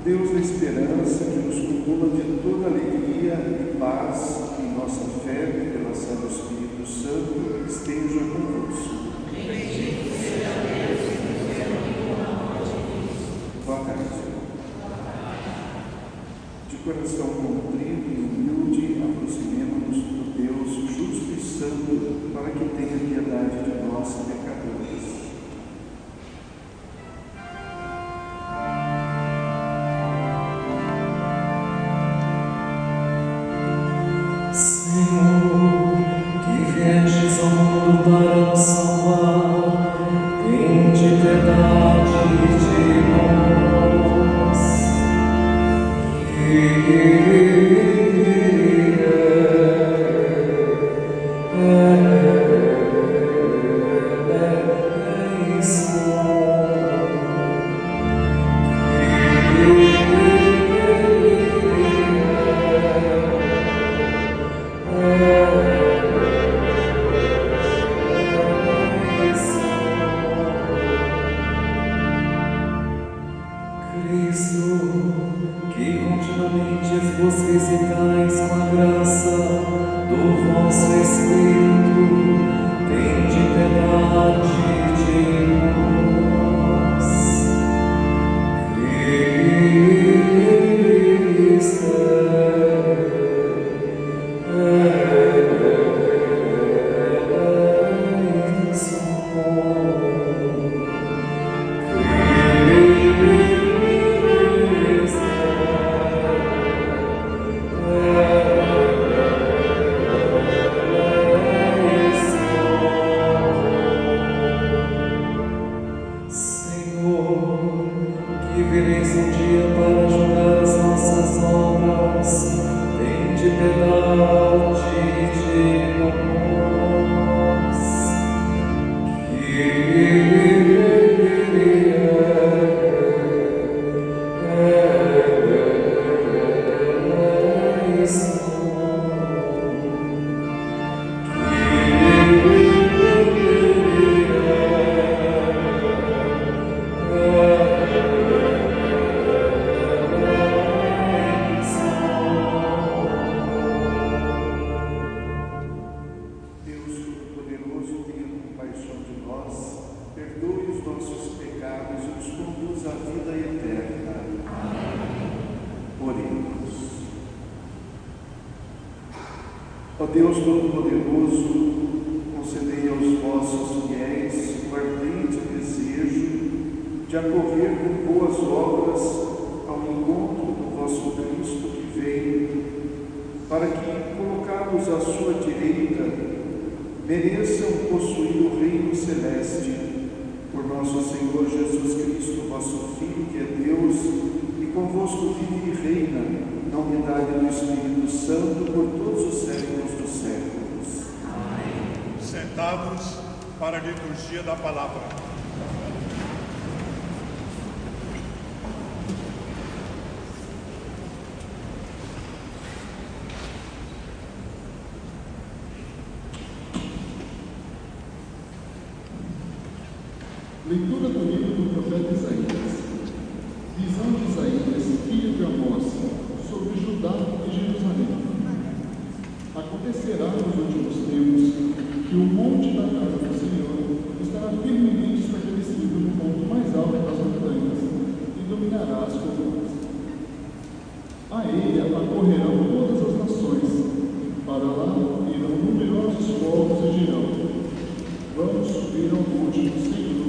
Deus da esperança, que nos cumula de toda alegria e paz em nossa fé, pela ação do Espírito Santo, esteja convosco. Bendito seja Deus que nos reuniu na morte de Cristo. Boa tarde. De coração contrito e humilde, aproximemo-nos do Deus justo e santo, para que tenha piedade de nós, pecadores. Ó Deus Todo-Poderoso, concedei aos vossos fiéis o ardente desejo de acorrer com boas obras ao encontro do vosso Cristo que veio, para que, colocados à sua direita, mereçam possuir o reino celeste, por nosso Senhor Jesus Cristo, vosso Filho, que é Deus, e convosco vive e reina, na unidade do Espírito Santo, por todos os séculos dos séculos. Amém. Sentados para a liturgia da palavra. Leitura do livro do profeta Isaías. Visão de Isaías, filho de Amós, sobre Judá e Jerusalém. Acontecerá nos últimos tempos que o monte da casa do Senhor estará firmemente estabelecido no ponto mais alto das montanhas e dominará as colunas. A ele acorrerão todas as nações, para lá irão numerosos povos e dirão: vamos subir ao monte do Senhor,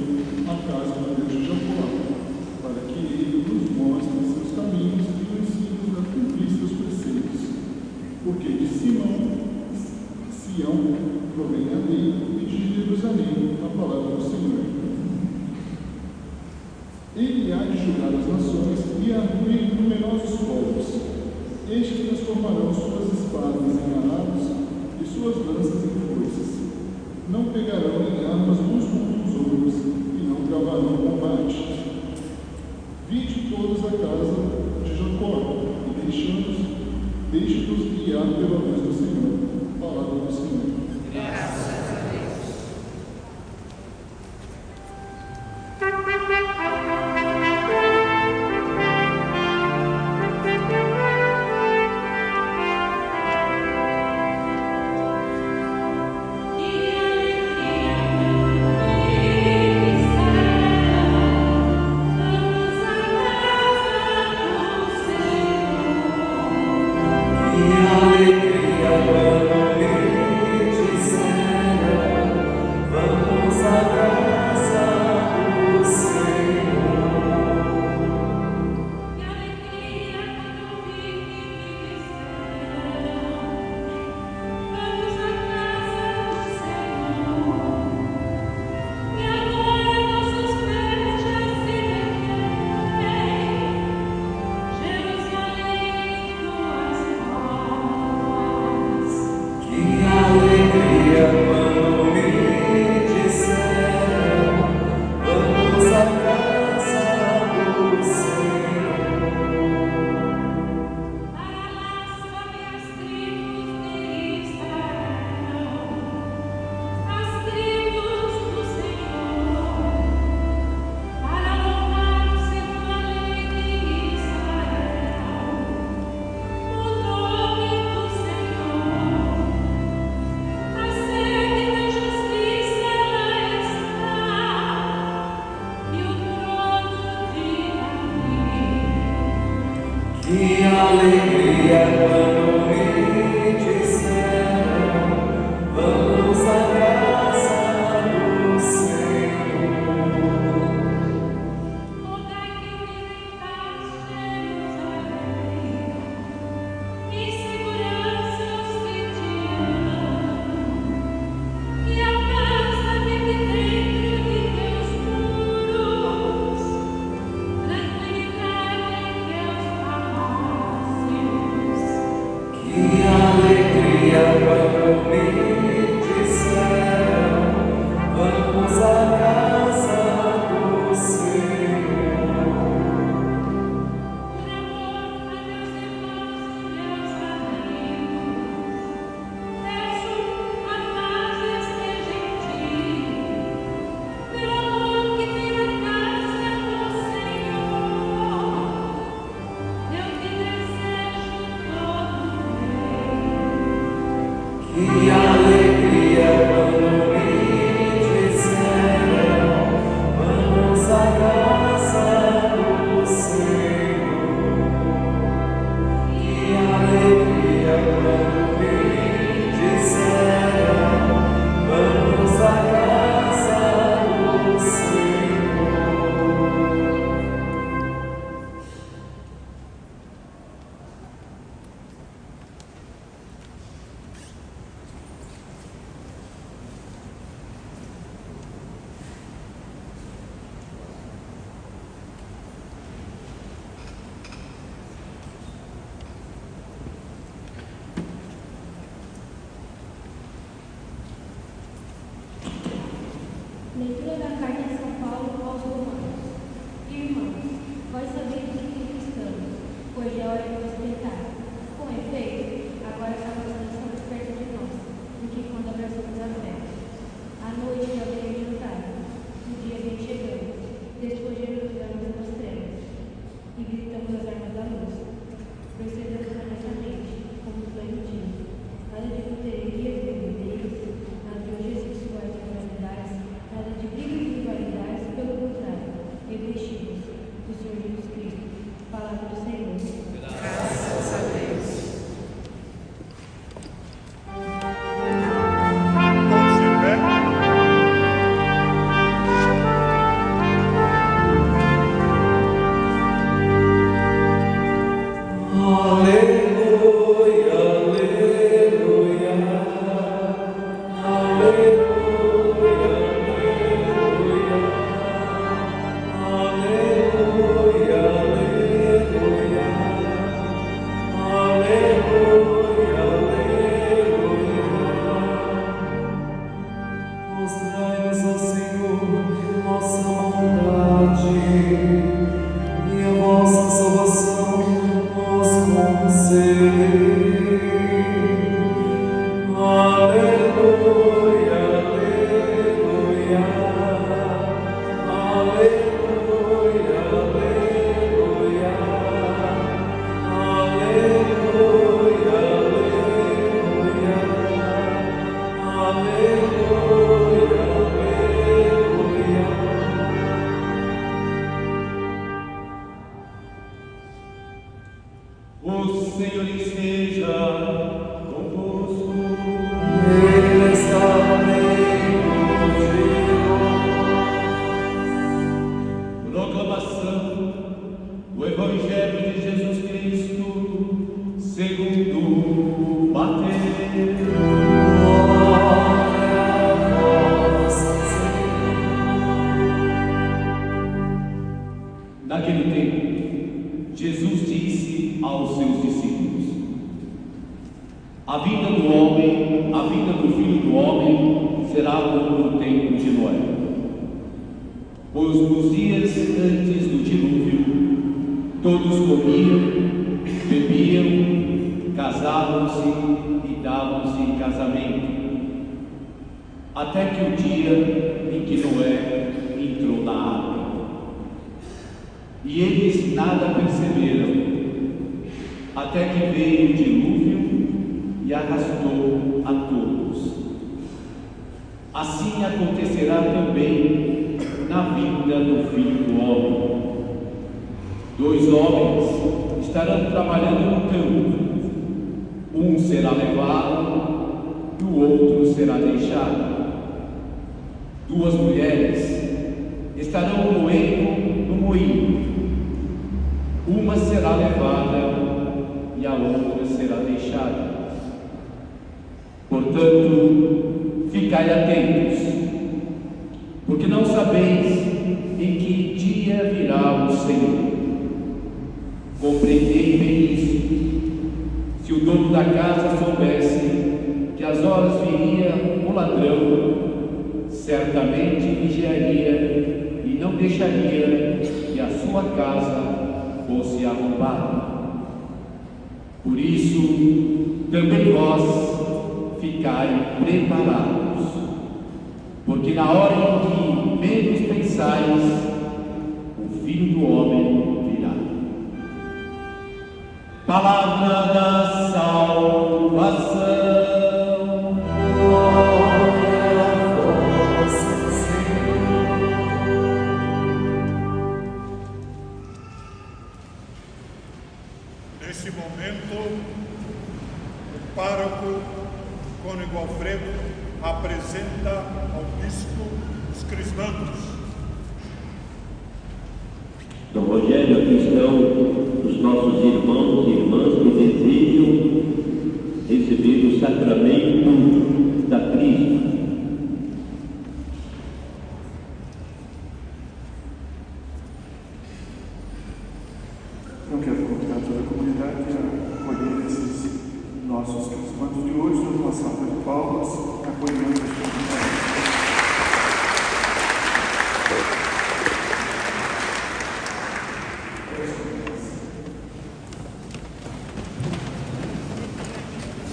a casa do Deus de Jacó, para que ele nos mostre seus caminhos e nos ensine a cumprir seus preceitos. Porque de Sião provém a lei, e de Jerusalém a palavra do Senhor. Ele há de julgar as nações e abrir numerosos povos. Estes transformarão suas espadas em arados e suas lanças em foices. Não pegarão em armas uns contra os outros, e não travarão combate. Vinde todos a casa de Jacó, e deixe-nos guiar pela luz do Senhor. Palavra do Senhor. Graças a Deus. Que alegria quando me disseram, vamos à casa do Senhor. Rogai que visitastes Jerusalém, e segurança os que te amam, que a paz habite dentro de teus muros, tranquilidade em teus palácios. Que alegria quando me disseram, vamos à casa do Senhor. Por amor a meus irmãos e meus amigos, peço a paz esteja em ti. Pelo amor que tem na casa do Senhor, eu te desejo todo bem. Que alegria quando me disseram, vamos à casa do Senhor. Que alegria quando me disseram, vamos à casa do Senhor. Leitura da carta de São Paulo aos Romanos. Irmãos, vós sabeis em que estamos, pois já é hora de vos tentar. Com efeito, agora está bastante mais perto de nós do que quando abraçamos a fé. A noite já vem adiantada, o dia vem chegando, despojando-nos das trevas, e gritamos as armas da luz. Procedemos honestamente, como o pleno dia. Nada de luterias, bebedeiras, nada de orgias sexuais e imoralidades, nada de brigas e rivalidades, pelo contrário, revestimos do Senhor Jesus Cristo. Palavra do Senhor. Graças a Deus. Todos de pé. Aleluia, aleluia, aleluia, aleluia, aleluia, aleluia. Mostrai-nos, ó Senhor, vossa bondade e a vossa salvação nos concedei. Aleluia, aleluia, aleluia, aleluia, aleluia, aleluia, aleluia, O Senhor esteja convosco. Ele está no meio de nós. Proclamação do Evangelho de Jesus Cristo segundo Mateus. Glória a vós, Senhor. Naquele tempo, Jesus disse aos seus discípulos: a vinda do Filho do Homem será como no tempo de Noé. Pois nos dias antes do dilúvio, todos comiam, bebiam, casavam-se e davam-se em casamento, até que o dia em que Noé entrou na água. E eles nada perceberam, até que veio o dilúvio e arrastou a todos. Assim acontecerá também na vinda do Filho do Homem. 2 homens estarão trabalhando no campo. Um será levado e o outro será deixado. Duas mulheres estarão moendo no moinho. Uma será levada e a outra será deixada. Portanto, ficai atentos, porque não sabeis em que dia virá o Senhor. Compreendei bem isso. Se o dono da casa soubesse que às horas viria o ladrão, certamente vigiaria e não deixaria que a sua casa fosse arrombada. Por isso, também vós ficai preparados, porque na hora em que menos pensais, o Filho do Homem virá. Palavra da salvação. Glória a vós, Senhor. Nesse momento, o pároco Cônego Alfredo apresenta ao bispo os crismandos. Dom Rogério, aqui estão os nossos irmãos e irmãs que desejam receber o sacramento da Crisma. Eu quero convidar toda a comunidade a acolher esses nossos crismandos de hoje, numa salva de palmas, acolhendo a comunidade.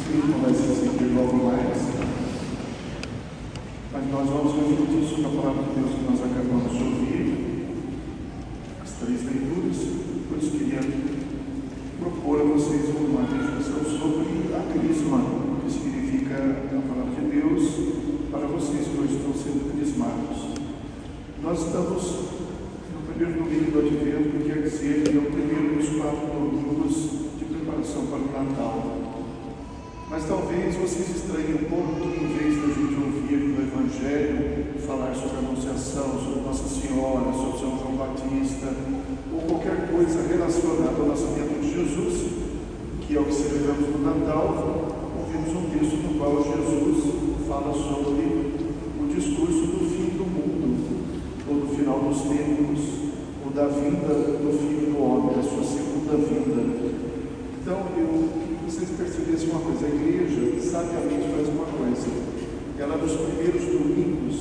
Sim, vai se seguir logo mais, mas nós vamos refletir sobre a palavra de Deus que nós acabamos de ouvir, as três leituras. Por isso queria propor a vocês uma reflexão sobre a crisma, que significa a palavra de Deus para vocês que hoje estão sendo crismados. Nós estamos no primeiro domingo do Advento, que quer dizer que é o primeiro dos 4 domingos de preparação para o Natal. Mas talvez vocês estranhem um pouco que, em vez da gente ouvir no Evangelho falar sobre a Anunciação, sobre Nossa Senhora, sobre São João Batista, ou qualquer coisa relacionada ao nascimento de Jesus, que é o que celebramos no Natal, ouvimos um texto no qual Jesus fala sobre o discurso do fim do mundo, ou do final dos tempos, ou da vinda do Filho do Homem, da sua segunda vinda. Então, eu queria que vocês percebessem uma coisa: a igreja sabiamente faz uma coisa. Ela, nos primeiros domingos,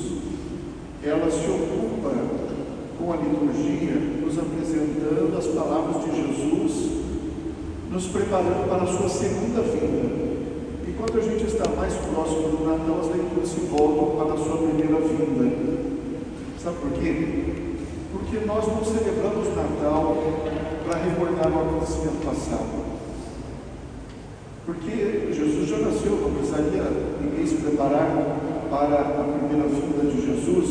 ela se ocupa com a liturgia, nos apresentando as palavras de Jesus, nos preparando para a sua segunda vinda. E quando a gente está mais próximo do Natal, as leituras se voltam para a sua primeira vinda. Sabe por quê? Porque nós não celebramos Natal para recordar o acontecimento passado. Porque Jesus já nasceu, não precisaria ninguém se preparar para a primeira vinda de Jesus.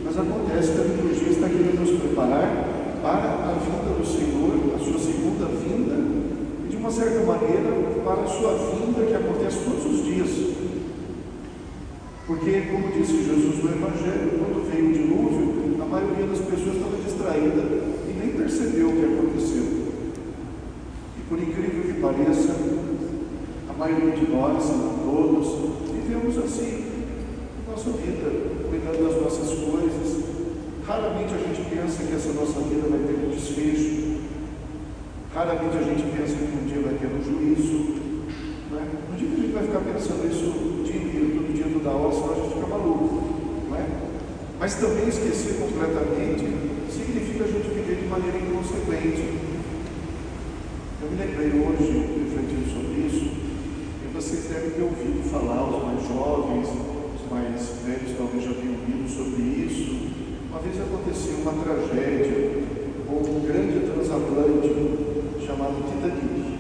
Mas acontece que a liturgia está querendo nos preparar para a vinda do Senhor, a sua segunda vinda, e de uma certa maneira para a sua vinda que acontece todos os dias. Porque, como disse Jesus no Evangelho, quando veio o dilúvio, a maioria das pessoas estava distraída e nem percebeu o que aconteceu. E por incrível que pareça, a maioria de nós, se não todos, vivemos assim a nossa vida, cuidando das nossas coisas. Raramente a gente pensa que essa nossa vida vai ter um desfecho. Raramente a gente pensa que um dia vai ter um juízo. Não é? Um dia que a gente vai ficar pensando isso o dia inteiro, todo dia, toda hora, senão a gente fica maluco. Não é? Mas também esquecer completamente significa a gente viver de maneira inconsequente. Eu me lembrei hoje, refletindo sobre isso, e vocês devem ter ouvido falar, os mais jovens, os mais velhos talvez já tenham ouvido sobre isso. Uma vez aconteceu uma tragédia com um grande transatlântico chamado Titanic.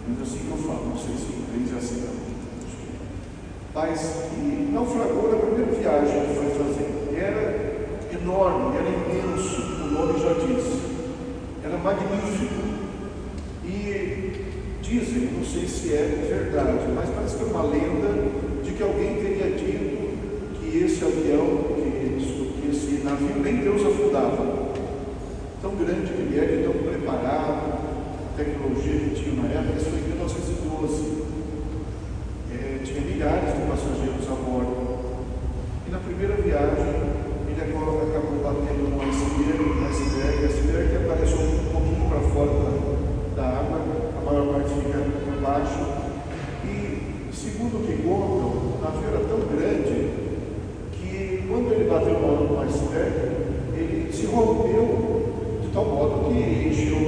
É assim que eu falo, não sei se em inglês é assim não. Mas que naufragou na primeira viagem que foi fazer. Era enorme, era imenso, o nome já diz. Era magnífico. que dizem, não sei se é verdade, mas parece que é uma lenda de que alguém teria dito que esse avião, que esse navio, nem Deus afundava. Tão grande que ele era, tão preparado, a tecnologia que tinha na época, isso foi em 1912. Tinha milhares de passageiros a bordo. E na primeira viagem, ele acabou batendo num iceberg que apareceu um pouquinho para fora da água, a maior parte fica por baixo. E, segundo o que contam, o navio era tão grande que, quando ele bateu no iceberg, ele se rompeu de tal modo que encheu,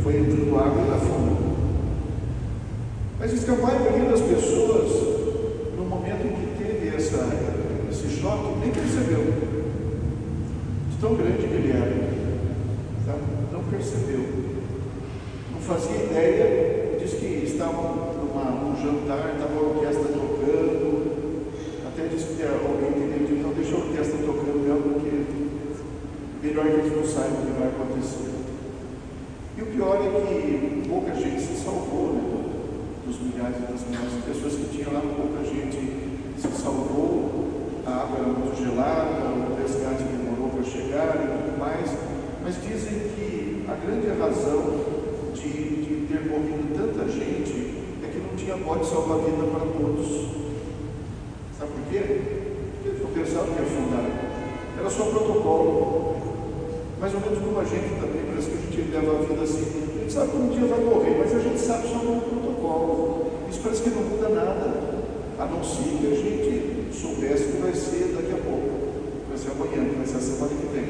foi entrando água e afundou. Mas diz que a maioria das pessoas, no momento em que teve esse choque, nem percebeu. De tão grande que ele era. Tá? Não percebeu. Não fazia ideia. Diz que estavam num jantar, estava a orquestra tocando. Até disse que alguém teria dito, então deixa a orquestra tocando mesmo, porque melhor que eles não saibam o que vai acontecer. E o pior é que pouca gente se salvou, né? Dos milhares e das milhares de pessoas que tinham lá, pouca gente se salvou, a água era muito gelada, o resgate demorou para chegar e tudo mais, mas dizem que a grande razão de ter morrido tanta gente é que não tinha bote salva-vida para todos. Sabe por quê? Porque não pensavam que ia afundar, era só protocolo, mais ou menos como a gente também, parece que a gente leva a vida assim, a gente sabe que um dia vai morrer, mas a gente sabe só no protocolo. Isso parece que não muda nada, a não ser que a gente soubesse que vai ser daqui a pouco, vai ser amanhã, vai ser a semana que vem.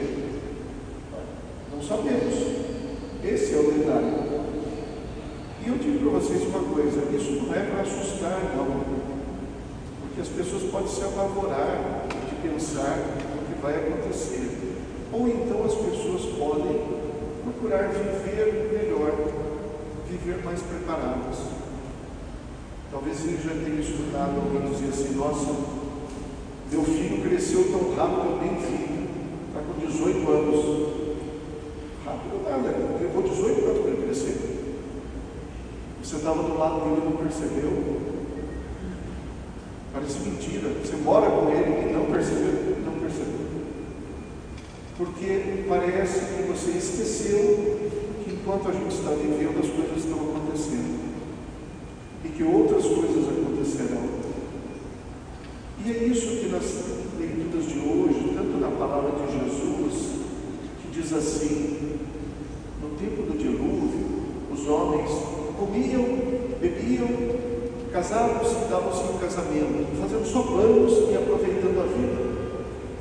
Não sabemos. Esse é o detalhe. E eu digo para vocês uma coisa, isso não é para assustar, não. Porque as pessoas podem se apavorar de pensar o que vai acontecer. Ou então as pessoas podem procurar viver melhor, viver mais preparadas. Talvez ele já tenha escutado alguém dizer assim, nossa, meu filho cresceu tão rápido, eu nem vi, está com 18 anos. Rápido nada, levou 18 anos para ele crescer. Você estava do lado dele e não percebeu. Parece mentira. Você mora com ele e não percebeu, não percebeu. Porque parece que você esqueceu que enquanto a gente está vivendo, as coisas estão acontecendo. E que outras coisas acontecerão. E é isso que nas leituras de hoje, tanto na palavra de Jesus, que diz assim, no tempo do dilúvio, os homens comiam, bebiam, casavam-se e davam-se em casamento, fazendo só planos e aproveitando a vida.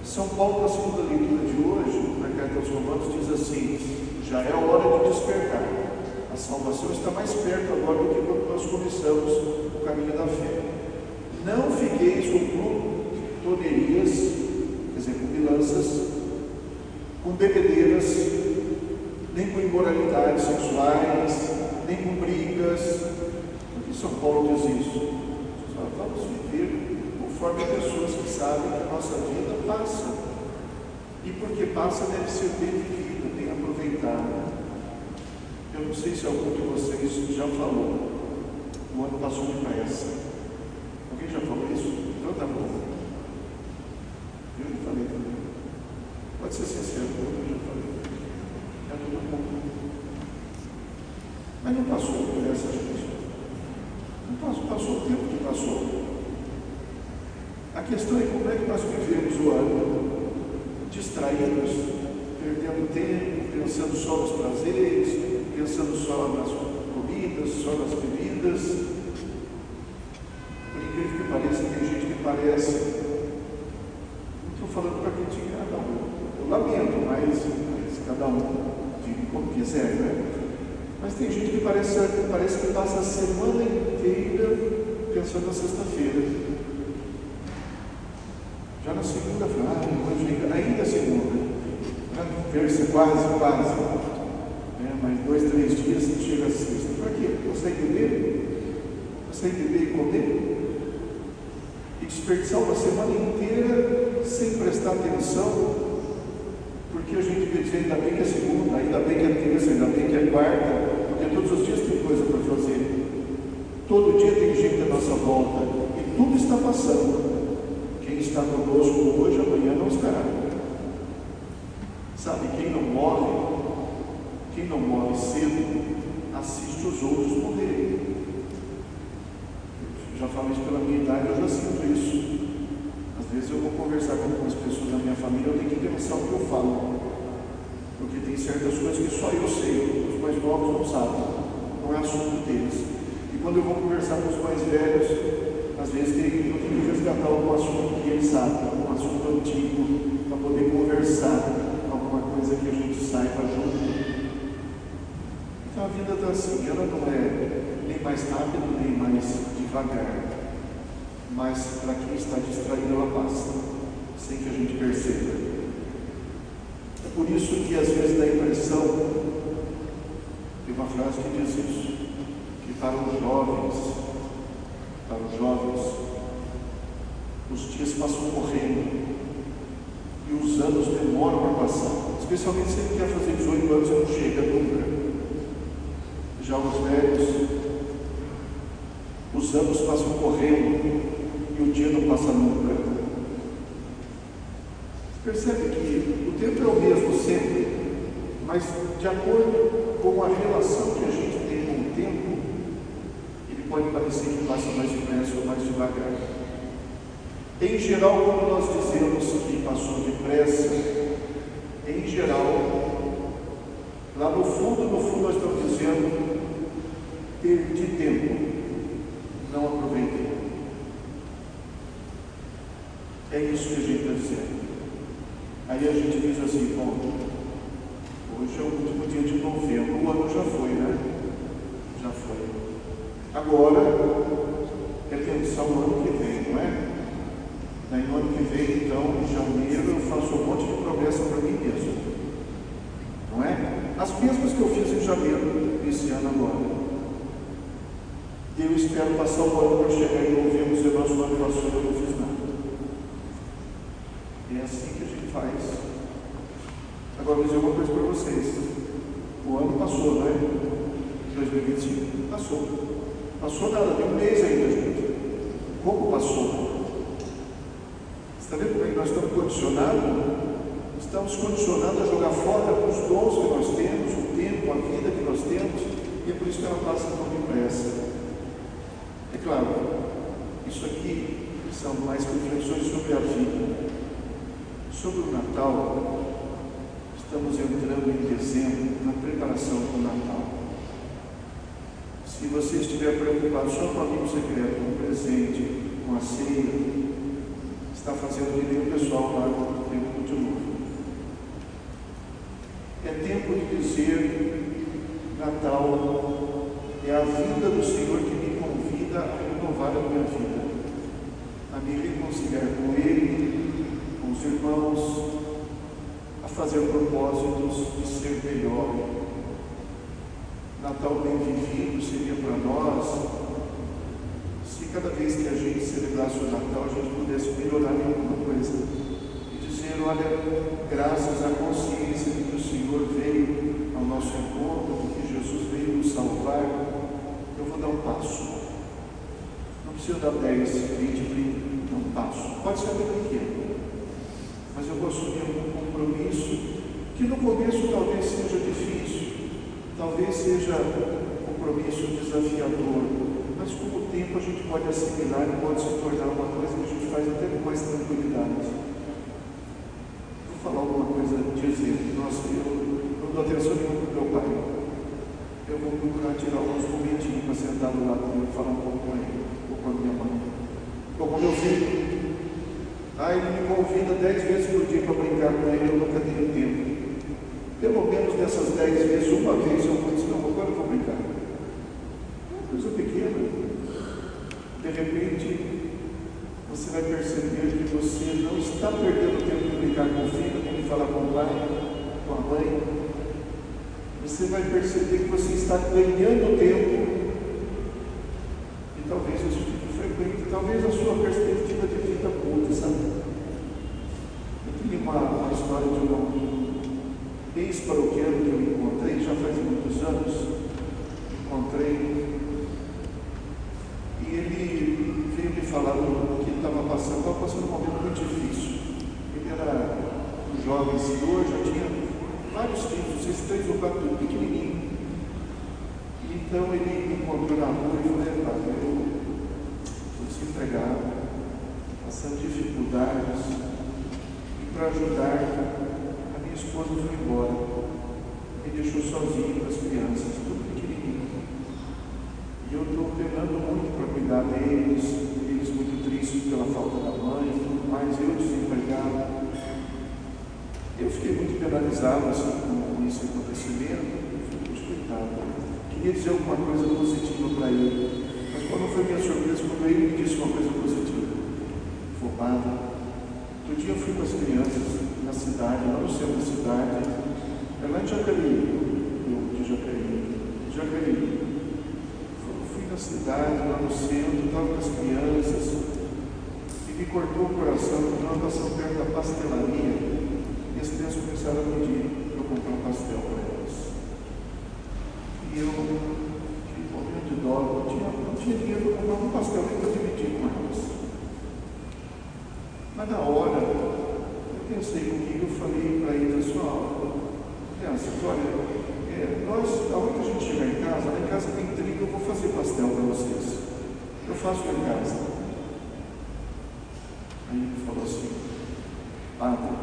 São Paulo, na segunda leitura de hoje, na carta aos Romanos, diz assim, já é a hora de despertar. A salvação está mais perto agora do que quando nós começamos o caminho da fé. Não fiqueis com glutonerias, quer dizer, com bilanças, com bebedeiras, nem com imoralidades sexuais, nem com brigas. Por que São Paulo diz isso? Vamos viver conforme pessoas que sabem que a nossa vida passa. E porque passa deve ser bem vivida, bem aproveitada. Eu não sei se algum de vocês já falou. O ano passou depressa. Alguém já falou isso? Então tá bom. Eu já falei também. Pode ser sincero, eu já falei. É todo mundo. Mas não passou por essa gente. Não passou o tempo que passou. A questão é como é que nós vivemos o ano. Distraídos, perdendo tempo, pensando só nos prazeres, pensando só nas comidas, só nas bebidas. Por incrível que pareça, tem gente que parece, não estou falando para criticar cada um, eu lamento, mas cada um vive como quiser, né? Mas tem gente que parece que passa a semana inteira pensando na sexta-feira. Já na segunda-feira, ainda é segunda, terça quase. Mais 2, 3 dias e chega a sexta. Para quê? Você entender? Você entender e comer? E desperdiçar uma semana inteira sem prestar atenção, porque a gente vê dizer, ainda bem que é segunda, ainda bem que é terça, ainda bem que é quarta, porque todos os dias tem coisa Todo dia tem gente à nossa volta e tudo está passando. Quem está conosco hoje, amanhã não estará. Sabe, quem não morre cedo, assiste os outros morrerem. Eu já falo isso pela minha idade, eu já sinto isso. Às vezes eu vou conversar com algumas pessoas da minha família, eu tenho que pensar o que eu falo. Porque tem certas coisas que só eu sei, os mais novos não sabem, não é assunto deles. E quando eu vou conversar com os mais velhos, às vezes eu tenho que resgatar algum assunto que eles sabem, algum assunto antigo, para poder conversar, alguma coisa que a gente saiba junto. Então a vida está assim, ela não é nem mais rápida, nem mais devagar, mas para quem está distraído ela passa, sem que a gente perceba. É por isso que às vezes dá a impressão, tem uma frase que diz isso, que para os jovens, os dias passam correndo e os anos demoram para passar, especialmente se ele quer fazer 18 anos e não chega nunca. Já os velhos, os anos passam correndo e o dia não passa nunca. Você percebe que o tempo é o mesmo sempre, mas de acordo com a relação que a gente tem com o tempo, ele pode parecer que passa mais depressa ou mais devagar. Em geral, quando nós dizemos que passou depressa, em geral, lá no fundo nós estamos dizendo: perdi tempo, não aproveitei. É isso que a gente está dizendo. Aí a gente diz assim: bom, hoje é o último dia de novembro, o ano já foi, né? Já foi. Agora é pensar o ano que vem, não é? Daí no ano que vem, então, em janeiro, eu faço um monte de promessa para mim mesmo, não é? As mesmas que eu fiz em janeiro, esse ano agora. Eu espero passar o ano para chegar em novembro e dizer: nosso ano passou, eu não fiz nada. É assim que a gente faz. Agora, vou dizer uma coisa para vocês: o ano passou, não é? 2025 passou. Passou nada, tem um mês ainda, gente. Como passou? Você está vendo como é que nós estamos condicionados? Estamos condicionados a jogar fora os dons que nós temos, o tempo, a vida que nós temos, e é por isso que ela passa tão depressa. É claro, isso aqui são mais reflexões sobre a vida. Sobre o Natal, estamos entrando em dezembro, na preparação do Natal. Se você estiver preocupado só com o amigo secreto, com o presente, com a ceia, está fazendo que nem o pessoal lá no tempo de novo. É tempo de dizer: Natal é a vinda do Senhor que me convida a renovar a minha vida, a me reconciliar com Ele, com os irmãos, a fazer propósitos de ser melhor. Natal bem vivido seria para nós se cada vez que a gente celebrasse o Natal a gente pudesse melhorar em alguma coisa e dizer: olha, graças à consciência de que o Senhor veio ao nosso encontro, de que Jesus veio nos salvar, eu vou dar um passo. Não precisa dar 10, 20, 30, dá um passo. Pode ser bem pequeno, mas eu vou assumir um compromisso que no começo talvez seja difícil, talvez seja um compromisso desafiador, mas com o tempo a gente pode assimilar e pode se tornar uma coisa que a gente faz até com mais tranquilidade. Vou falar alguma coisa de exemplo. Nossa, eu não dou atenção nenhuma para o meu pai. Eu vou procurar tirar alguns momentinhos para sentar do lado dele e falar um pouco com ele, ou com a minha mãe. Ou com o meu filho. Ele me convida 10 vezes por dia para brincar com ele, eu nunca tenho tempo. Pelo menos dessas 10 vezes, uma vez eu vou dizer: não, agora eu vou brincar. Uma coisa pequena. De repente, você vai perceber que você não está perdendo tempo de brincar com o filho, nem de falar com o pai, com a mãe. Você vai perceber que você está ganhando tempo. E talvez isso fique frequente, talvez a sua perspectiva de vida mude, sabe? Eu tenho uma história de um ex-paroquiano que eu encontrei, já faz muitos anos. Encontrei ensinou, eu já tinha vários filhos, esses 3 ou 4, tudo pequenininho. Então ele me encontrou na rua e falou: Padre, eu estou desempregado, passando dificuldades, e para ajudar, a minha esposa foi embora, me deixou sozinho com as crianças, tudo pequenininho. E eu estou penando muito para cuidar deles, eles muito tristes pela falta da mãe, mas eu desempregado. Eu fiquei muito penalizado assim, com esse acontecimento. Queria dizer alguma coisa positiva para ele, mas qual não foi minha surpresa quando ele me disse uma coisa positiva? Falou: Padre, outro dia eu fui com as crianças na cidade, lá no centro da cidade, lá em Jacareí, fui na cidade, lá no centro, estava com as crianças, e me cortou o coração, porque nós passamos perto da pastelaria, e as crianças começaram a pedir para eu comprar um pastel para elas. E eu tive um momento de dó, não tinha dinheiro para comprar um pastel nem para dividir com elas. Mas na hora, eu pensei comigo, eu falei para eles assim: crianças, olha, aonde a gente chegar em casa, lá em casa tem trigo, eu vou fazer pastel para vocês. Eu faço lá em casa. Aí ele falou assim: Padre,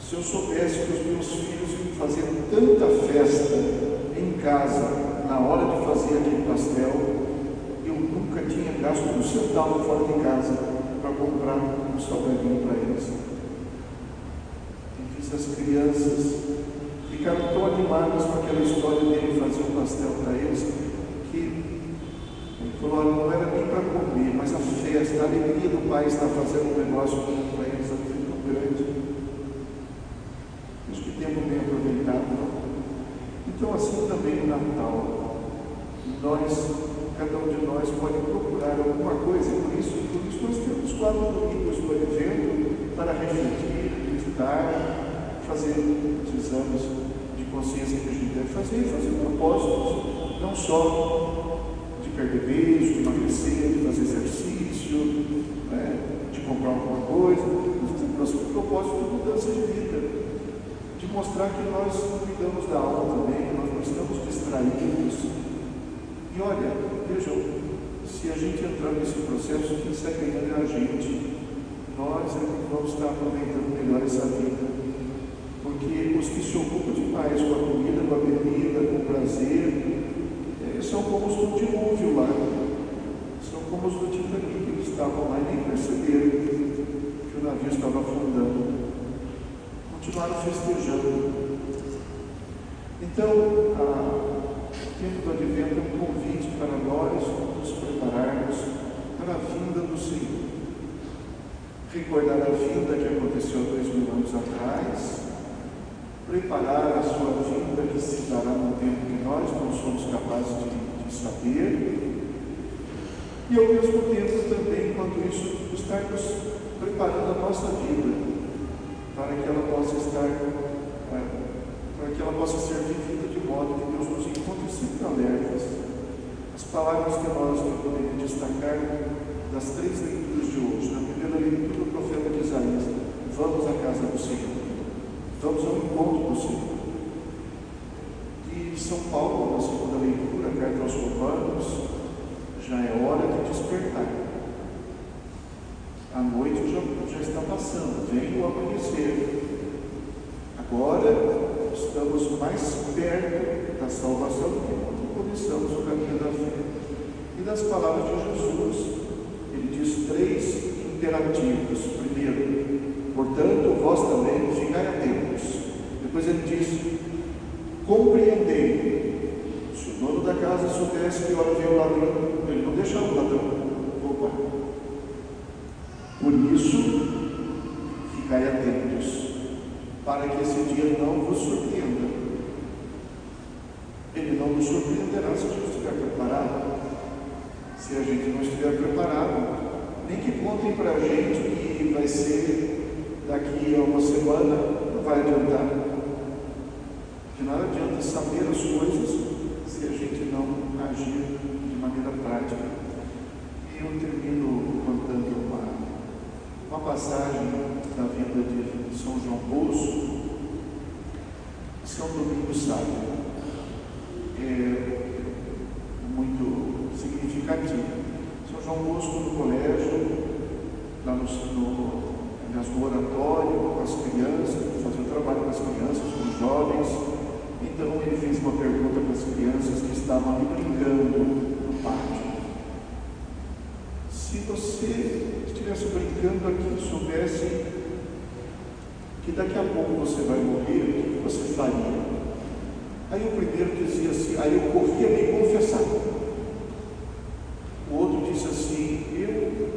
se eu soubesse que os meus filhos iam fazer tanta festa em casa, na hora de fazer aquele pastel, eu nunca tinha gasto um centavo fora de casa para comprar um salgadinho para eles. E fiz as crianças ficaram tão animadas com aquela história dele fazer um pastel para eles, que ele falou: olha, não era nem para comer, mas a festa, a alegria do pai estar fazendo um negócio para eles foi tão grande. Acho que tempo bem aproveitado, não? Então, assim também no Natal, cada um de nós pode procurar alguma coisa, por isso nós temos 4 domingos do evento para refletir, meditar, fazer os exames de consciência que a gente deve fazer propósitos, não só de perder peso, de emagrecer, de fazer exercício, né, de comprar alguma coisa, mas fazer propósito de mudança de vida. De mostrar que nós cuidamos da alma também, que nós não estamos distraídos. E olha, vejam, se a gente entrar nesse processo, quem está ganhando é a gente. Nós é que vamos estar aproveitando melhor essa vida. Porque os que se ocupam demais com a comida, com a bebida, com o prazer, são como os do dilúvio lá. São como os do Titanic, que eles estavam lá e nem perceberam que o navio estava afundando. Continuaram festejando. Então, o tempo do Advento é um convite para nós nos prepararmos para a vinda do Senhor. Recordar a vinda que aconteceu 2000 anos atrás, preparar a sua vinda que se dará no tempo que nós não somos capazes de saber, e ao mesmo tempo também, enquanto isso, estarmos preparando a nossa vida para que ela possa ser vivida de modo que Deus nos encontre sempre alertas. As palavras que nós podemos destacar das 3 leituras de hoje. Na primeira leitura, o profeta de Isaías: vamos à casa do Senhor, vamos ao encontro do Senhor. E São Paulo, na segunda leitura, a carta aos Romanos: já é hora de despertar. A noite já está passando, vem o amanhecer. Agora estamos mais perto da salvação do que quando começamos o caminho da fé. E das palavras de Jesus, ele diz 3 imperativos. Primeiro, portanto, vós também ficai atentos. Depois ele diz: compreendei. Se o dono da casa soubesse que hora veio o ladrão, ele não deixava o ladrão roubar. Por isso, ficai atentos, para que esse dia não vos surpreenda. Ele não nos surpreenderá se a gente estiver preparado. Se a gente não estiver preparado, nem que contem para a gente que vai ser daqui a uma semana, não vai adiantar. De nada adianta saber as coisas se a gente não agir de maneira prática. E eu termino contando uma passagem da vida de São João Bosco, esse é um domingo sábio, muito significativo. São João Bosco no colégio, lá no oratório, com as crianças, fazia um trabalho com as crianças, com os jovens. Então ele fez uma pergunta para as crianças que estavam ali brincando no pátio. Se você estivesse brincando aqui e soubesse que daqui a pouco você vai morrer, o que você faria? Aí o primeiro dizia assim, aí eu corria me confessar. O outro disse assim, eu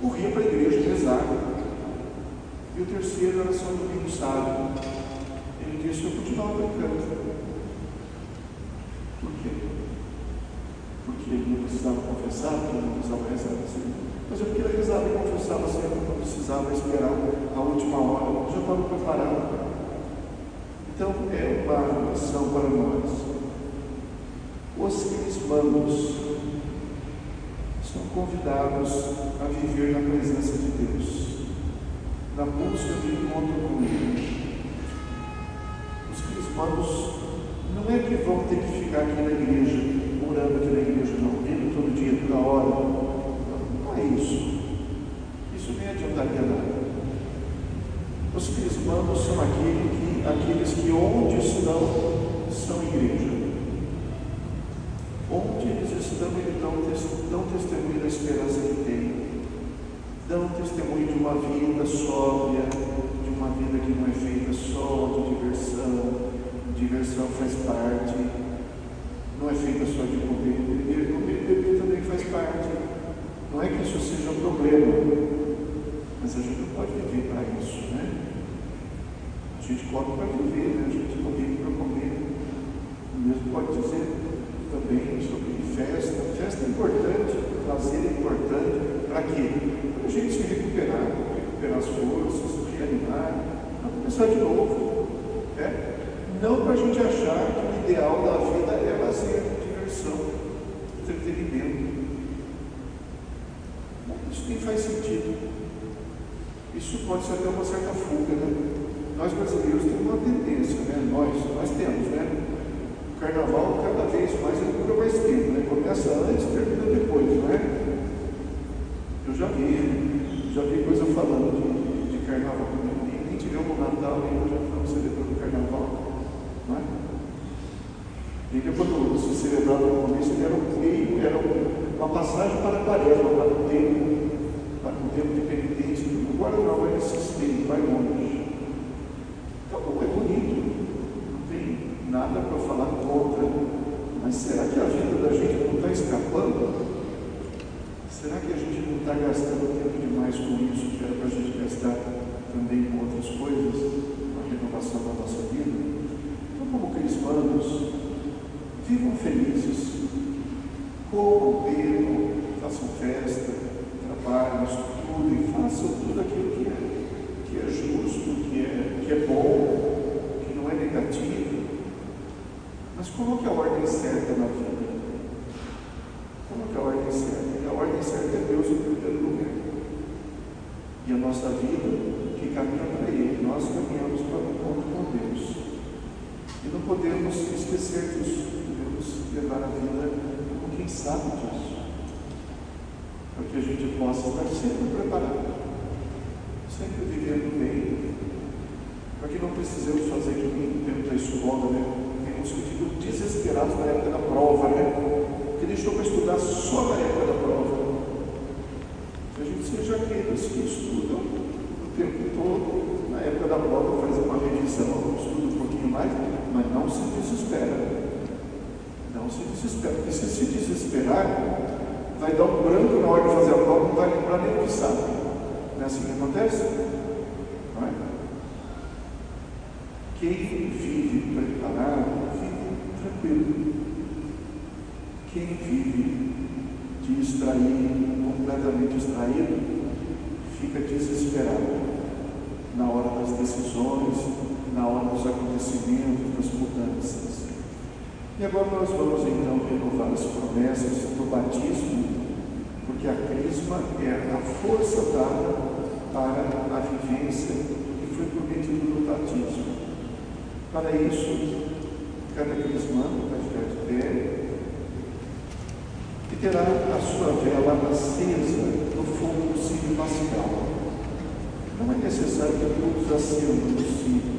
corria para a igreja rezar. E o terceiro era São Domingo sábio. Ele disse, eu continuava brincando. Por quê? Porque ele não precisava confessar, porque ele não precisava rezar assim. Mas é porque ele rezava e confessava sempre, não precisava esperar a última hora, já estava preparado. Então é uma lição para nós. Os crismandos são convidados a viver na presença de Deus, na busca de encontro com Ele. Os crismandos não é que vão ter que ficar aqui na igreja, orando aqui na igreja, não, vindo todo dia, toda hora. Não é isso. Isso nem adiantaria nada. Os crismandos são aqueles que onde estão, são igreja. Onde eles estão, eles dão testemunho da esperança que têm. Dão testemunho de uma vida sóbria, de uma vida que não é feita só de diversão. Diversão faz parte, não é feita só de comer, beber também faz parte. Não é que isso seja um problema, mas a gente não pode viver para isso, né? A gente come para viver, né? A gente não vive para comer. O mesmo pode dizer também sobre festa. Festa é importante, lazer é importante. Para quê? Para a gente se recuperar as forças, se reanimar, para começar de novo. Não para a gente achar que o ideal da vida é lazer, diversão, entretenimento. Isso nem faz sentido. Isso pode ser até uma certa fuga, né? Nós brasileiros temos uma tendência, né? Nós temos, né? O carnaval cada vez mais ele dura mais tempo, né? Começa antes e termina depois, não é? Eu já vi coisa falando de carnaval. Nem tivemos no Natal, ainda já estamos celebrando o carnaval. Não é? E depois se celebrava no começo, ele era uma passagem para a Quaresma, para um tempo de penitência. Agora não, ele se estende, vai longe. Então, é bonito, não tem nada para falar contra, mas será que a vida da gente não está escapando? Será que a gente não está gastando tempo demais com isso, que era para a gente gastar também com outras coisas, a renovação da nossa vida? Então, como crismandos, vivam felizes, comam, bebam, façam festa, trabalhem, estudem, façam tudo aquilo que é justo, que é bom, que não é negativo, mas coloque a ordem certa na vida. Coloque a ordem certa. E a ordem certa é Deus em primeiro lugar. E a nossa vida que caminha para Ele. Nós caminhamos para o encontro com Deus. E não podemos esquecer disso. Devemos levar a vida como quem sabe disso. Para que a gente possa estar sempre preparado, sempre vivendo bem, para que não precisemos fazer que nem no tempo da escola, né? Tem uns que ficam desesperados na época da prova, né? Que deixou para estudar só na época da prova. Que a gente seja aqueles que estudam o tempo todo, na época da prova, fazer uma revisão, estuda um pouquinho mais, mas não se desespera. Não se desespera, porque se desesperar, vai dar um branco na hora de fazer a prova, não vai lembrar nem o que sabe. Não é assim que acontece? Não é? Quem vive preparado, vive tranquilo. Quem vive completamente distraído, fica desesperado na hora das decisões, na hora dos acontecimentos, das mudanças. E agora nós vamos então renovar as promessas do batismo, porque a crisma é a força dada para a vivência que foi prometido no batismo. Para isso, cada crismando vai ficar de pé e terá a sua vela acesa no fogo do círio pascal. Não é necessário que todos acendam o círio.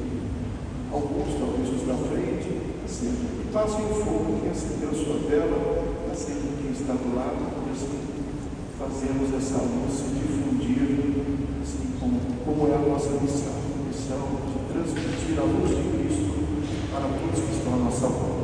Alguns, talvez os da frente, acendam. E passem o fogo, quem acendeu a sua vela, acendam quem está do lado, e assim fazemos essa luz se difundir, assim como é a nossa missão de transmitir a luz de Cristo para todos que estão à nossa volta.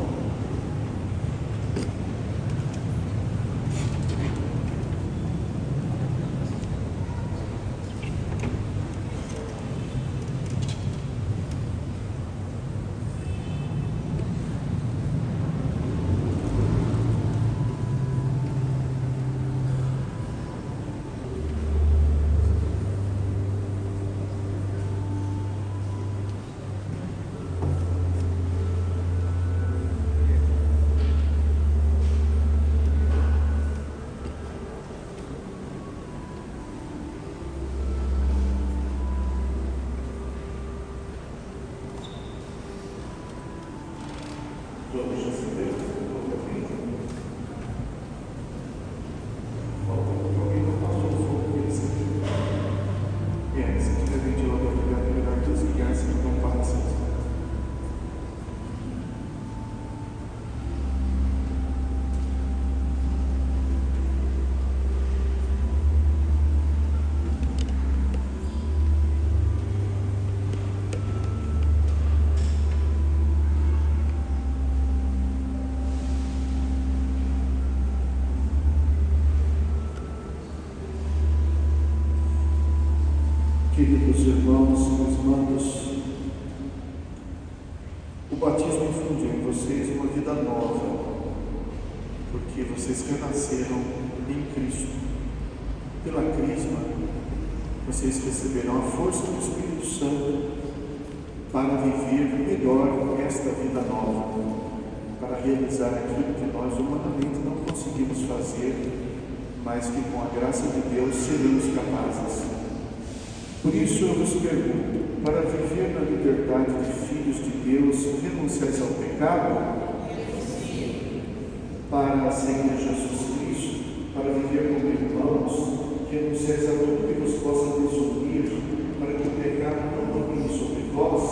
Todos já se veem, alguém não passou o fogo que ele sentiu. Se tiver ventilador ligado, é melhor desligar se não passa. Queridos irmãos e irmãs, o batismo infundiu em vocês uma vida nova, porque vocês renasceram em Cristo. Pela crisma, vocês receberão a força do Espírito Santo para viver melhor esta vida nova, para realizar aquilo que nós humanamente não conseguimos fazer, mas que com a graça de Deus seremos capazes. Por isso eu vos pergunto, para viver na liberdade de filhos de Deus, renunciais ao pecado? Para seguir Jesus Cristo, para viver como irmãos, renunciais a tudo que vos possa desunir, para que o pecado não domine sobre vós?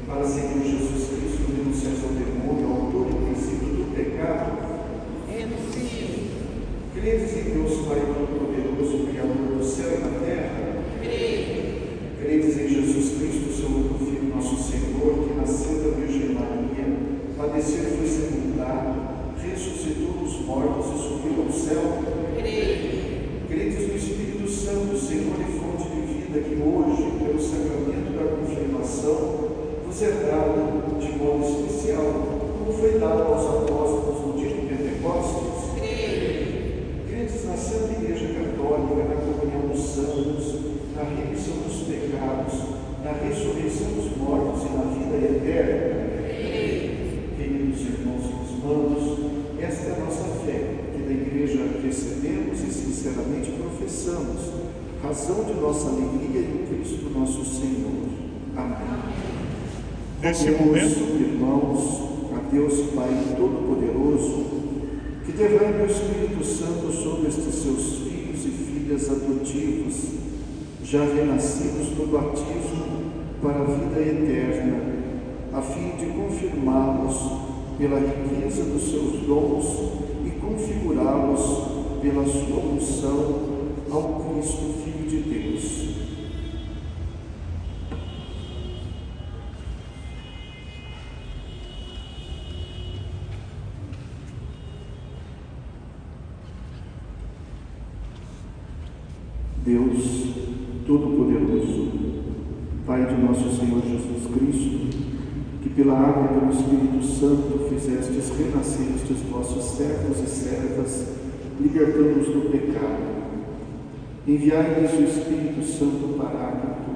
Para seguir Jesus Cristo, renunciais ao demônio, ao autor e princípio do pecado? Credes em Deus Pai Todo-Poderoso, Criador do céu e da terra? Credes em Jesus Cristo, seu único Filho, nosso Senhor, que nasceu da Virgem Maria, padeceu e foi sepultado, ressuscitou dos mortos e subiu ao céu? Credes no Espírito Santo, Senhor e fonte de vida, que hoje, pelo sacramento da confirmação, vos é dado de modo especial, como foi dado aos apóstolos no dia de Pentecostes? Credes na Santa Igreja Católica, na comunhão dos santos, na remissão dos pecados, na ressurreição dos mortos e na vida eterna? Queridos irmãos e irmãs, esta é a nossa fé, que da Igreja recebemos e sinceramente professamos, razão de nossa alegria em Cristo nosso Senhor. Amém. Nesse Roguemos, momento, irmãos, a Deus Pai Todo-Poderoso, que derrame o Espírito Santo sobre estes seus filhos e filhas adotivos, já renascidos no batismo para a vida eterna, a fim de confirmá-los pela riqueza dos seus dons e configurá-los pela sua unção ao Cristo, Filho de Deus. Deus Todo-Poderoso, Pai de nosso Senhor Jesus Cristo, que pela água e pelo Espírito Santo fizestes renascer estes vossos servos e servas, libertando-os do pecado. Enviai-lhes o Espírito Santo Paráclito.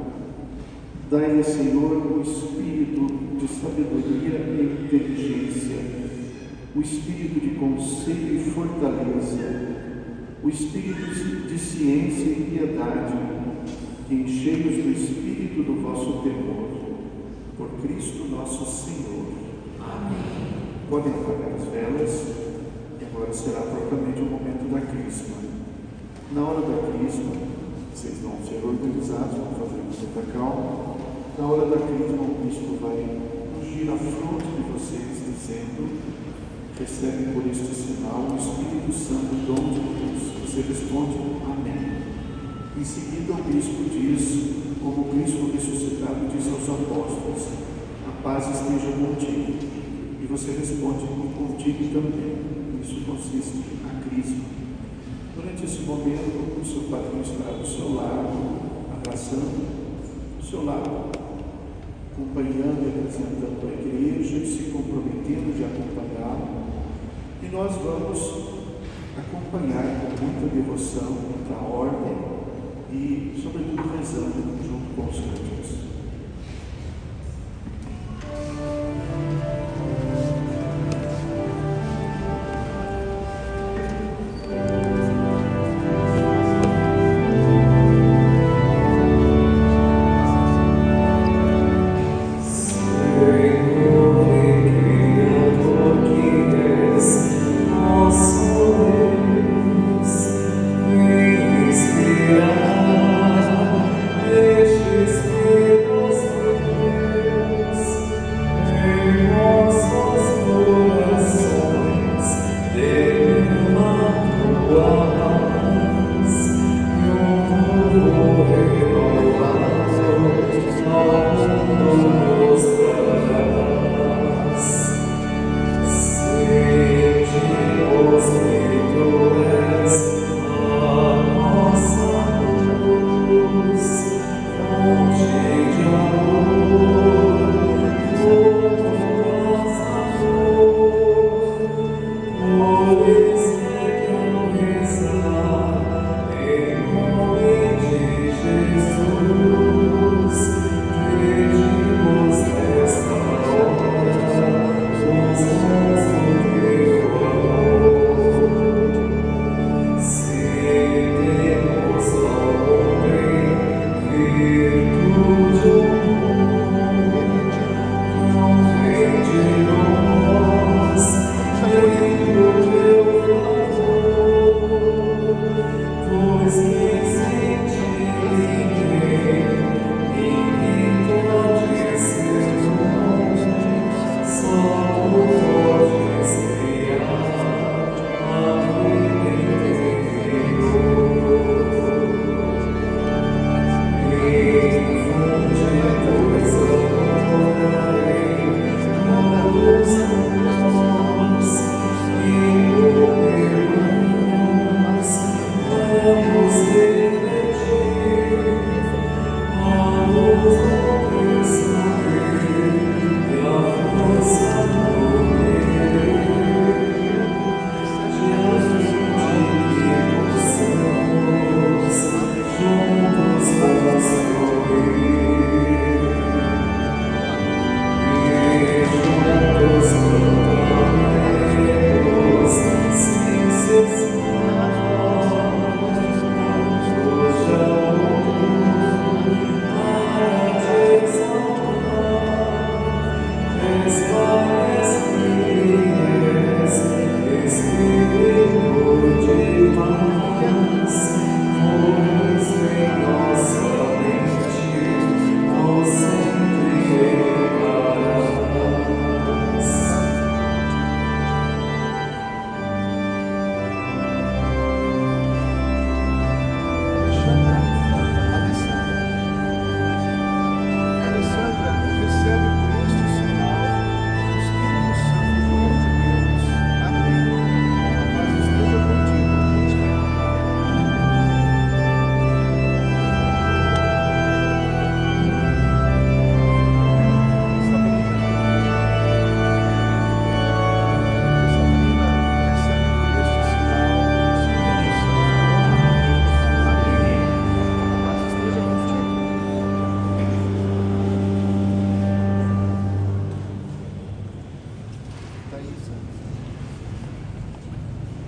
Dai-lhes, Senhor, o Espírito de sabedoria e inteligência, o Espírito de conselho e fortaleza, o espírito de ciência e piedade, que cheios do espírito do vosso temor, por Cristo nosso Senhor. Amém. Podem apagar as velas, e agora será propriamente o momento da crisma. Na hora da crisma, vocês vão ser organizados, vão fazer muita calma. Na hora da crisma, o bispo vai ungir a fronte de vocês, dizendo: recebem por este sinal o Espírito Santo, dom de Deus. Você responde: amém. Em seguida, o bispo diz, como Cristo ressuscitado disse aos apóstolos: a paz esteja contigo. E você responde: contigo também. Isso consiste a crisma. Durante esse momento, o seu padrinho estará do seu lado, abraçando do seu lado, acompanhando e apresentando a igreja e se comprometendo de acompanhá-la. E nós vamos acompanhar com muita devoção, muita ordem e, sobretudo, rezando junto com os cânticos.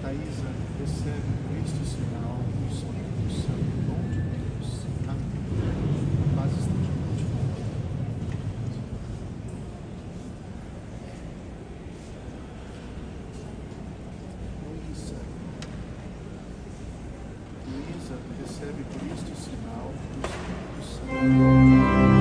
Thaisa, recebe por este sinal o Espírito Santo, o dom de Deus. Amém. A paz esteja contigo. Luísa, recebe por este sinal o Espírito Santo, o dom de Deus.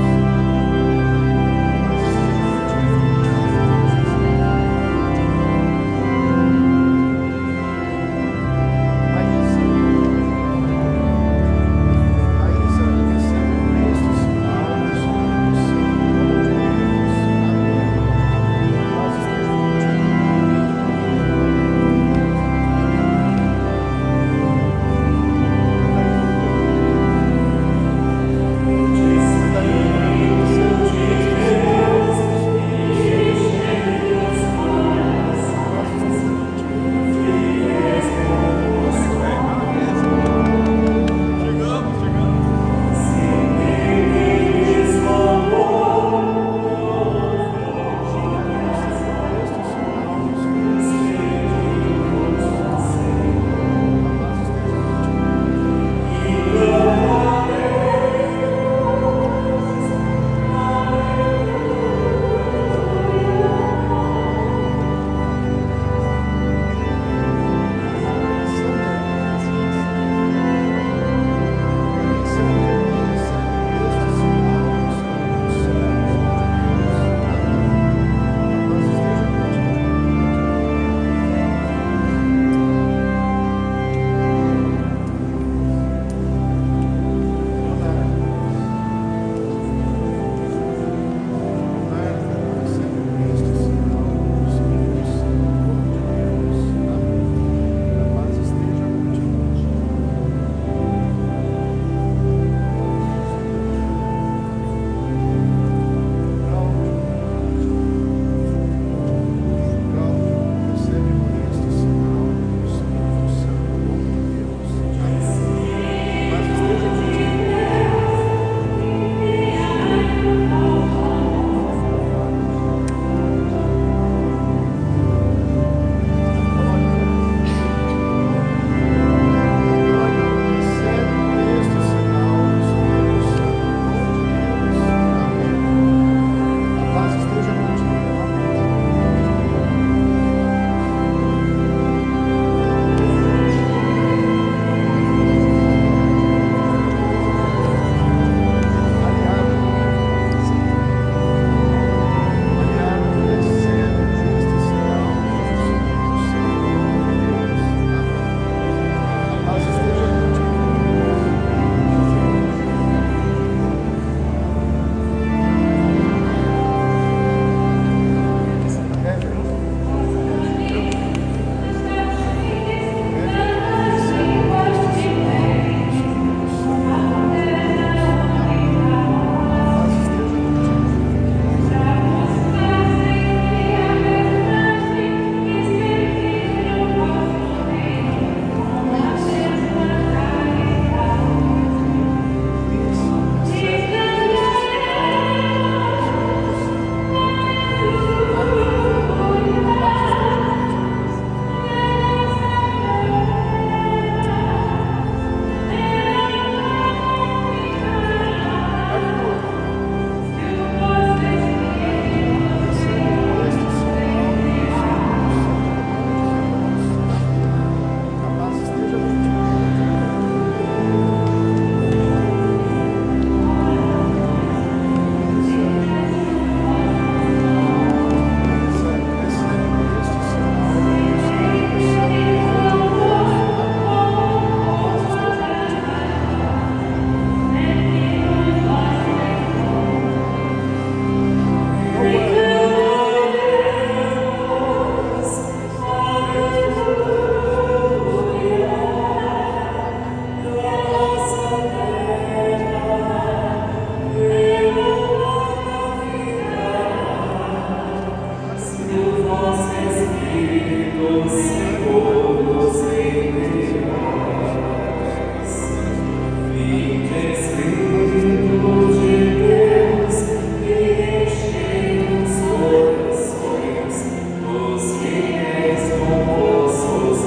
Os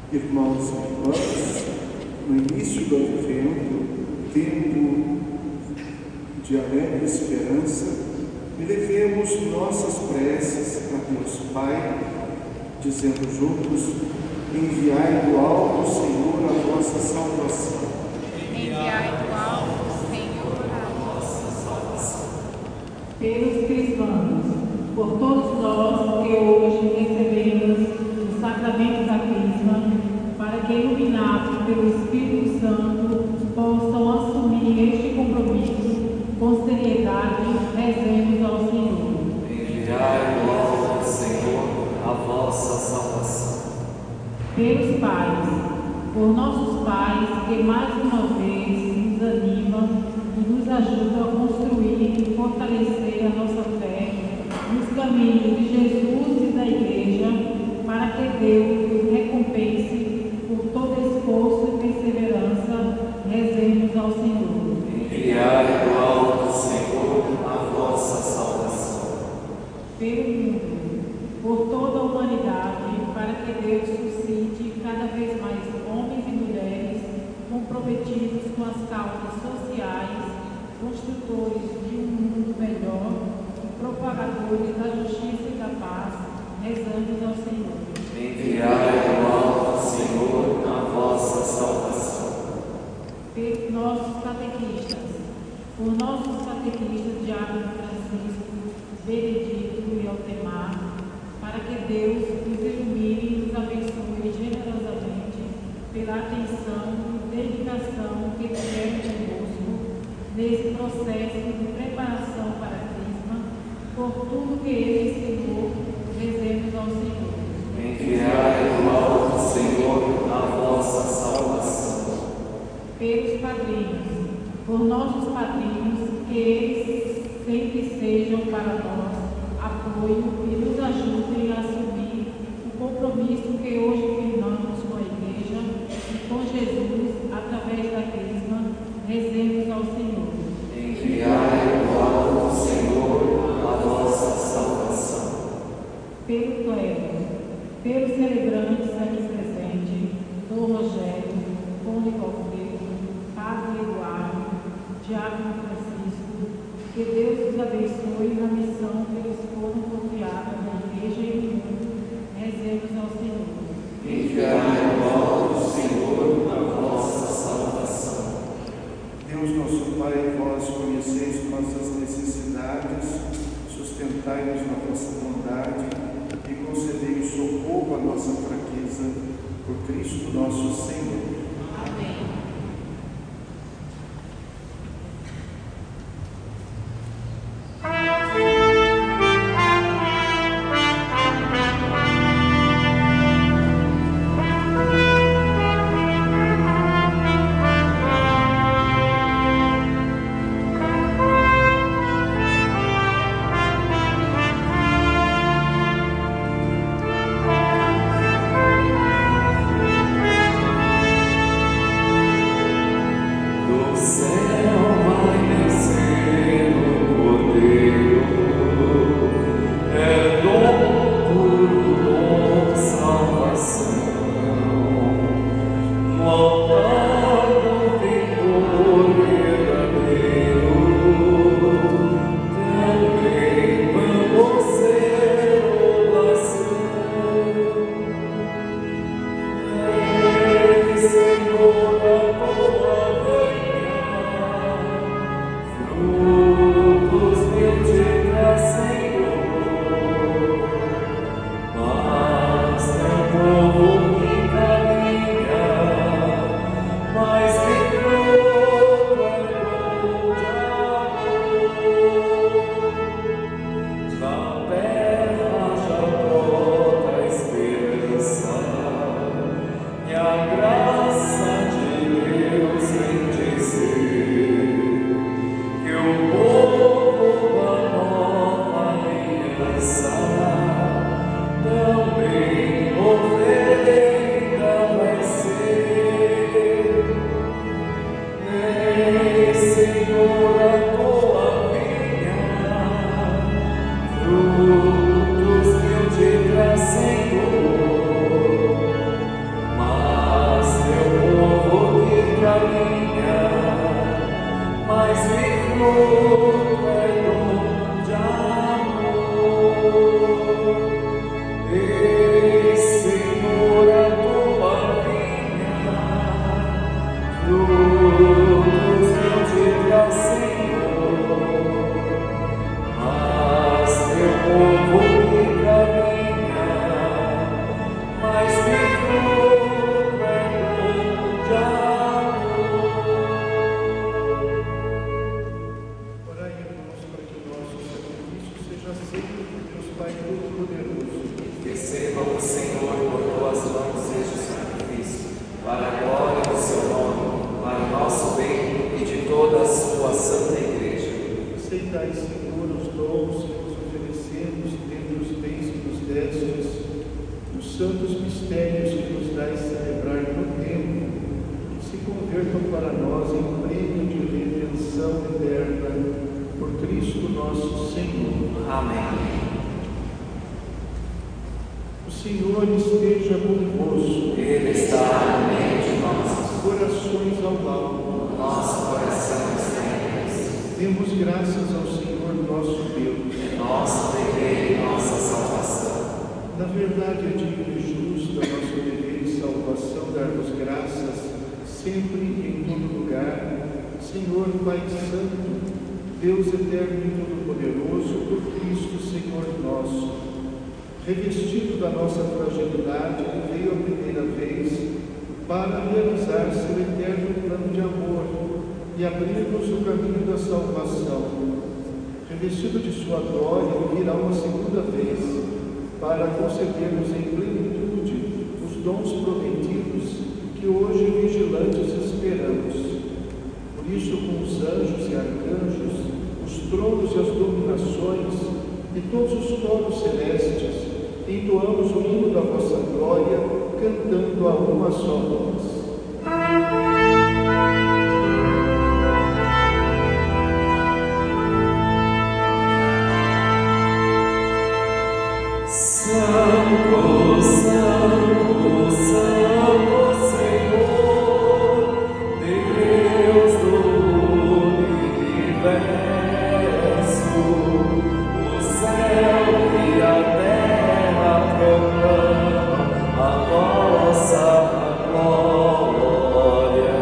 Irmãos e irmãs, no início do Advento, tempo de alegre esperança, elevemos nossas preces a Deus Pai, dizendo juntos: enviai do alto, Senhor, a vossa salvação. Enviai do alto, Senhor, a vossa salvação. Pelos cristãos, por todos nós que hoje recebemos o sacramento da Crisma, para que, iluminados pelo Espírito Santo, possam assumir este compromisso com seriedade, rezemos ao Senhor. Enviai do alto, Senhor, a vossa salvação. Pelos pais, por nossos pais que mais uma vez nos animam e nos ajudam a construir e fortalecer a nossa fé nos caminhos de Jesus e da Igreja, para que Deus nos recompense por todo esforço e perseverança, rezemos ao Senhor. Enviai do alto, Senhor, a vossa salvação. Pelo mundo, por toda a humanidade, para que Deus suscite cada vez mais homens e mulheres comprometidos com as causas sociais, construtores de um mundo melhor e propagadores da justiça e da paz, rezamos ao Senhor. Enviai do alto, Senhor, a vossa salvação. Pelos nossos catequistas, por nossos catequistas Diácono Francisco, Benedito e Altemar, para que Deus nos ilumine e nos abençoe generosamente pela atenção e dedicação que tiveram conosco nesse processo de preparação para a Crisma, por tudo que Ele ensinou, rezemos ao Senhor. Enviai do alto, Senhor, a vossa salvação. Pelos padrinhos, por nossos padrinhos, que eles sempre sejam para nós apoio e nos ajudem a assumir o compromisso que hoje firmamos com a Igreja e com Jesus através da Crisma, rezemos ao Senhor. Enviai do alto, Senhor, a vossa salvação. Pelo clero, pelos celebrantes aqui presentes, Dom Rogério, Conde Valfredo, Padre Eduardo, Diácono Francisco, que Deus os abençoe na missão que eles foram confiados na Igreja e no mundo, rezemos ao Senhor. Enviai do alto, Senhor, a vossa salvação. Deus nosso Pai, vós conheceis nossas necessidades, sustentai-nos na vossa bondade e concedei o socorro à nossa fraqueza, por Cristo nosso Senhor. Amém. Aceitai, Senhor, os dons que nos oferecemos dentre os bens que nos destes, os santos mistérios que nos dais celebrar no tempo, que se convertam para nós em prêmio de redenção eterna, por Cristo nosso Senhor. Amém. O Senhor esteja convosco. Ele está no meio de nós. Corações ao alto. Nosso coração está em Cristo. Demos graças ao Senhor nosso Deus. Nosso dever e nossa salvação. Na verdade é digno e justo a nosso dever e salvação dar-vos graças sempre e em todo lugar, Senhor Pai Santo, Deus eterno e todo-poderoso, por Cristo Senhor nosso. Revestido da nossa fragilidade, Ele veio a primeira vez para realizar seu eterno plano de amor e abrir-nos o caminho da salvação. Revestido de sua glória, Ele virá uma segunda vez para conceder-nos em plenitude os dons prometidos que hoje vigilantes esperamos. Por isso, com os anjos e arcanjos, os tronos e as dominações e todos os coros celestes, entoamos o hino da vossa glória, cantando a uma só voz. Santo, Santo, Santo Senhor, Deus do universo, o céu e a terra proclamam a vossa glória.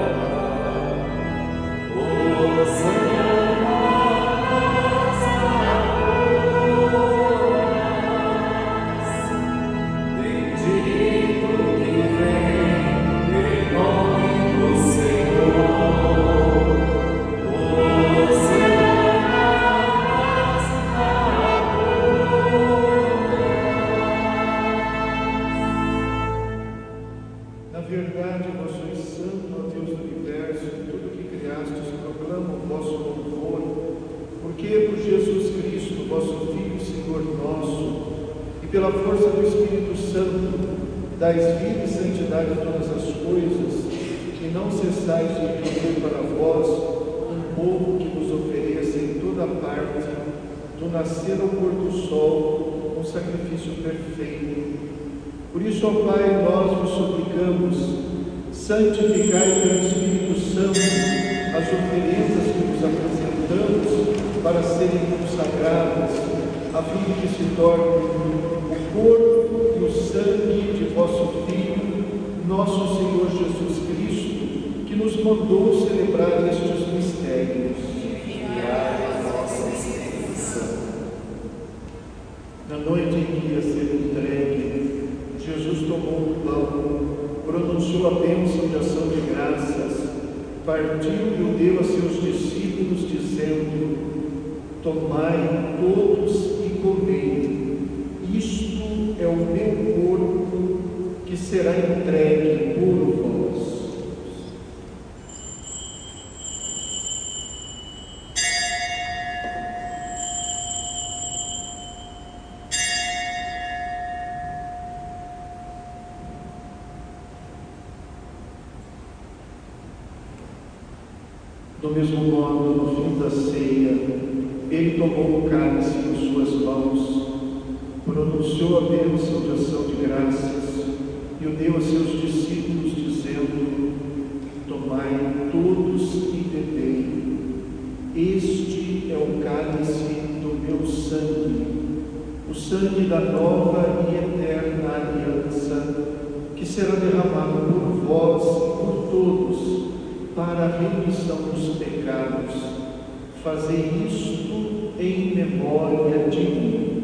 Na verdade, vós sois santo, ó Deus do universo, e tudo que criastes proclama o vosso louvor, porque por Jesus Cristo, vosso Filho e Senhor nosso, e pela força do Espírito Santo, dais vida e santidade a todas as coisas, e não cessais de produzir para vós um povo que vos ofereça em toda parte, do nascer ao pôr do sol, um sacrifício perfeito. Por isso, ó Pai, nós vos suplicamos, santificai pelo Espírito Santo as oferendas que vos apresentamos para serem consagradas, a fim de que se tornem o corpo e o sangue de vosso Filho, nosso Senhor Jesus Cristo, que nos mandou celebrar estes mistérios. Na noite em que ia ser entregue, Jesus tomou o pão, pronunciou a bênção de ação de graças, partiu e o deu a seus discípulos, dizendo: tomai todos e comei, isto é o meu corpo que será entregue por vós. Do mesmo modo, no fim da ceia, ele tomou o cálice em suas mãos, pronunciou a bênção de ação de graças e o deu a seus discípulos, dizendo: tomai todos e bebei, este é o cálice do meu sangue, o sangue da nova e eterna aliança, que será derramado por vós e por todos, para a remissão dos pecados. Fazei isto em memória de mim.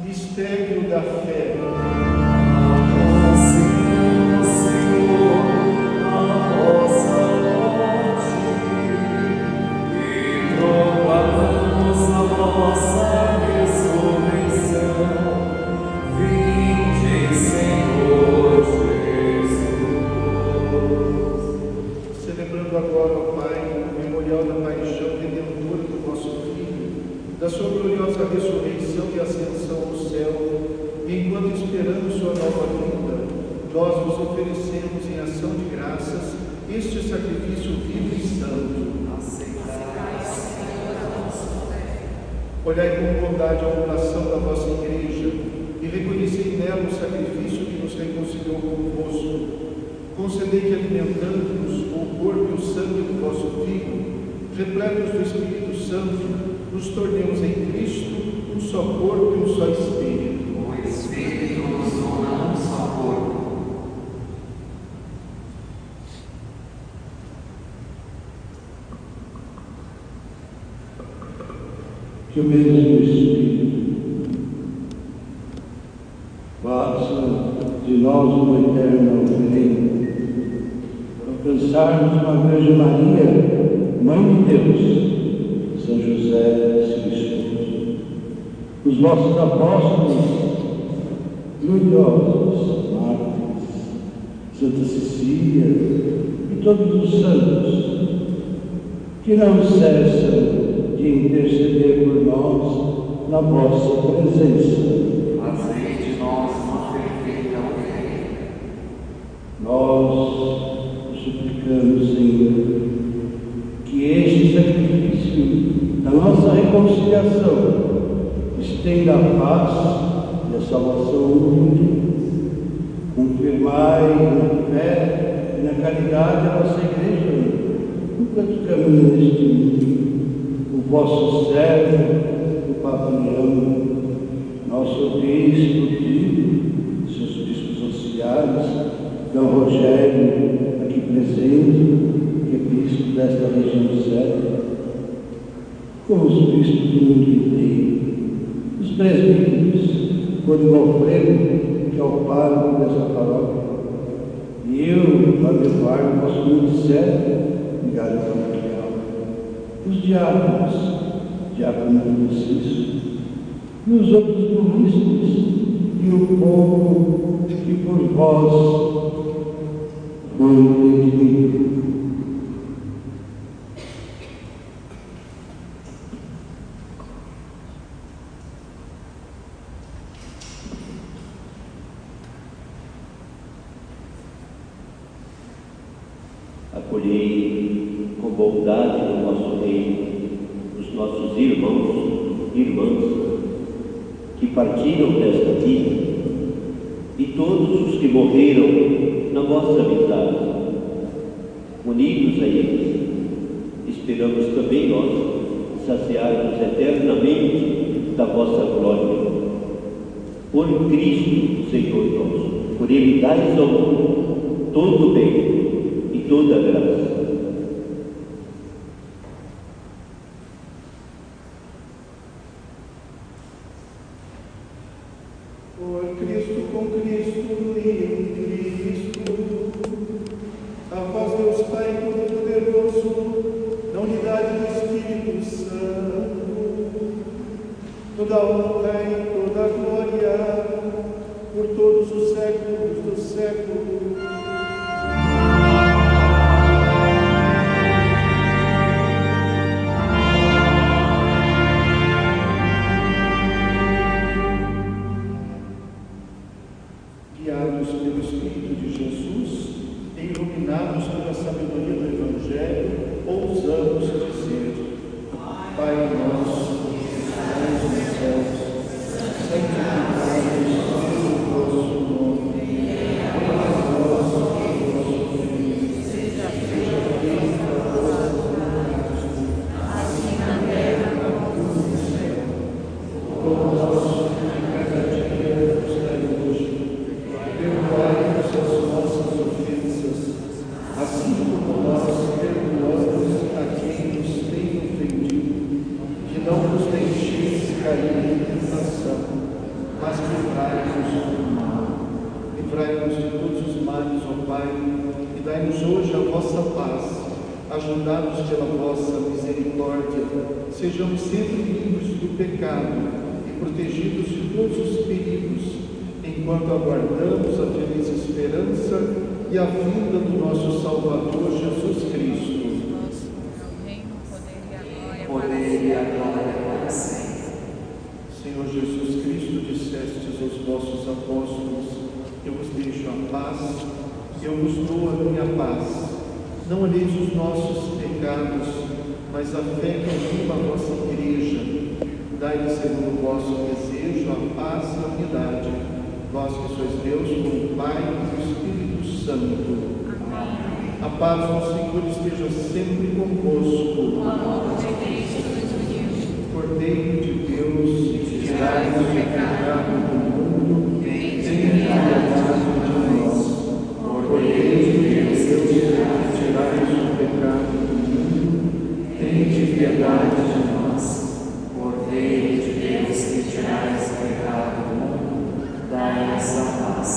Mistério da fé. Ansiamos, Senhor, a vossa morte e proclamamos a vossa ressurreição. Vinde, Senhor Jesus. Celebrando agora, ó Pai, o memorial da paixão redentora do vosso Filho, da sua gloriosa ressurreição e ascensão ao céu, e enquanto esperamos sua nova vinda, nós vos oferecemos em ação de graças este sacrifício vivo e santo. Olhai com bondade a oração da vossa Igreja e reconhecei nela o sacrifício que nos reconciliou convosco. Concedei que, alimentando-nos o corpo e o sangue do vosso Filho, repletos do Espírito Santo, nos tornemos em Cristo um só corpo e um só Espírito. O Espírito nos torna um só corpo. Que o mesmo Espírito faça de nós uma eterna oferenda, alcançarmos uma Virgem Maria, Mãe de Deus, São José, seu esposo, os vossos apóstolos gloriosos, mártires, Santa Cecília e todos os santos, que não cessam de interceder por nós na vossa presença. Fazei de nós uma perfeita oferenda. Nós suplicamos, Senhor, que este sacrifício da nossa reconciliação estenda a paz e a salvação ao mundo. Confirmai na fé e na caridade a vossa Igreja, enquanto caminha neste mundo. O vosso servo, o Papa Leão, nosso bispo, seus bispos auxiliares, D. Rogério, aqui presente, que é bispo desta região do céu, como os bispos do mundo inteiro, os presbíteros, Código Alfredo, que é o pároco dessa paróquia, e eu, Padre Eduardo, nosso muito servo, vigário paroquial, os diáconos, diácono Francisco, e os outros ministros, e o povo que por vós foi redimido. Acolhei com bondade no nosso reino os nossos irmãos e irmãs que partiram desta vida e todos os que morreram na vossa amizade. Unidos a eles, esperamos também nós saciar-nos eternamente da vossa glória. Por Cristo, Senhor nosso, por Ele dais ao mundo todo o bem e toda a graça. Por Cristo, com Cristo e em Cristo, a vós, Deus Pai Todo-Poderoso, na unidade do Espírito Santo, toda a honra e toda a glória, por todos os séculos dos séculos. Guiados pelo Espírito de Jesus e iluminados pela sabedoria do Evangelho, ousamos dizer: Pai nosso, que estais nos céus, santificado seja o vosso nome. Venha a nós o vosso reino. Seja feita a vossa vontade, assim na terra como no céu. O pão nosso de cada dia nos dai hoje. Perdoai-nos as nossas ofensas, assim como nós perdoamos a quem nos tem ofendido, que não nos deixeis cair em tentação, mas livrai-nos do mal. Livrai-nos de todos os males, ó Pai, e dai-nos hoje a vossa paz. Ajudados pela vossa misericórdia, sejamos sempre livres do pecado e protegidos de todos os perigos, enquanto aguardamos a feliz esperança e a vinda do nosso Salvador Jesus Cristo. Poder e a glória para sempre. Senhor Jesus Cristo, dissestes aos vossos apóstolos: eu vos deixo a paz, eu vos dou a minha paz. Não olheis os nossos pecados, mas a fé que anima a vossa igreja. Dai-lhe, segundo o vosso desejo, a paz e a unidade. Vós que sois Deus, com o Pai e o Espírito Santo. Amém. A paz do Senhor esteja sempre convosco. O amor de Cristo nos uniu. Cordeiro de Deus, que tirais o pecado do mundo, tem piedade de nós. Cordeiro de Deus, que tirais o pecado do mundo, tem piedade de nós. Cordeiro de Deus, que tirais o pecado do mundo, dai-nos a paz.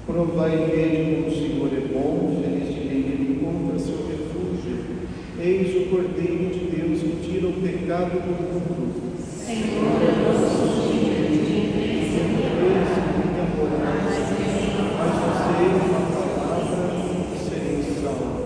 Provai e vede como o Senhor é bom, feliz de quem ele encontra seu refúgio. Eis o Cordeiro de Deus que tira o pecado do mundo. Senhor, eu não sou digno de bênção mas você, uma palavra, e sereis salvos.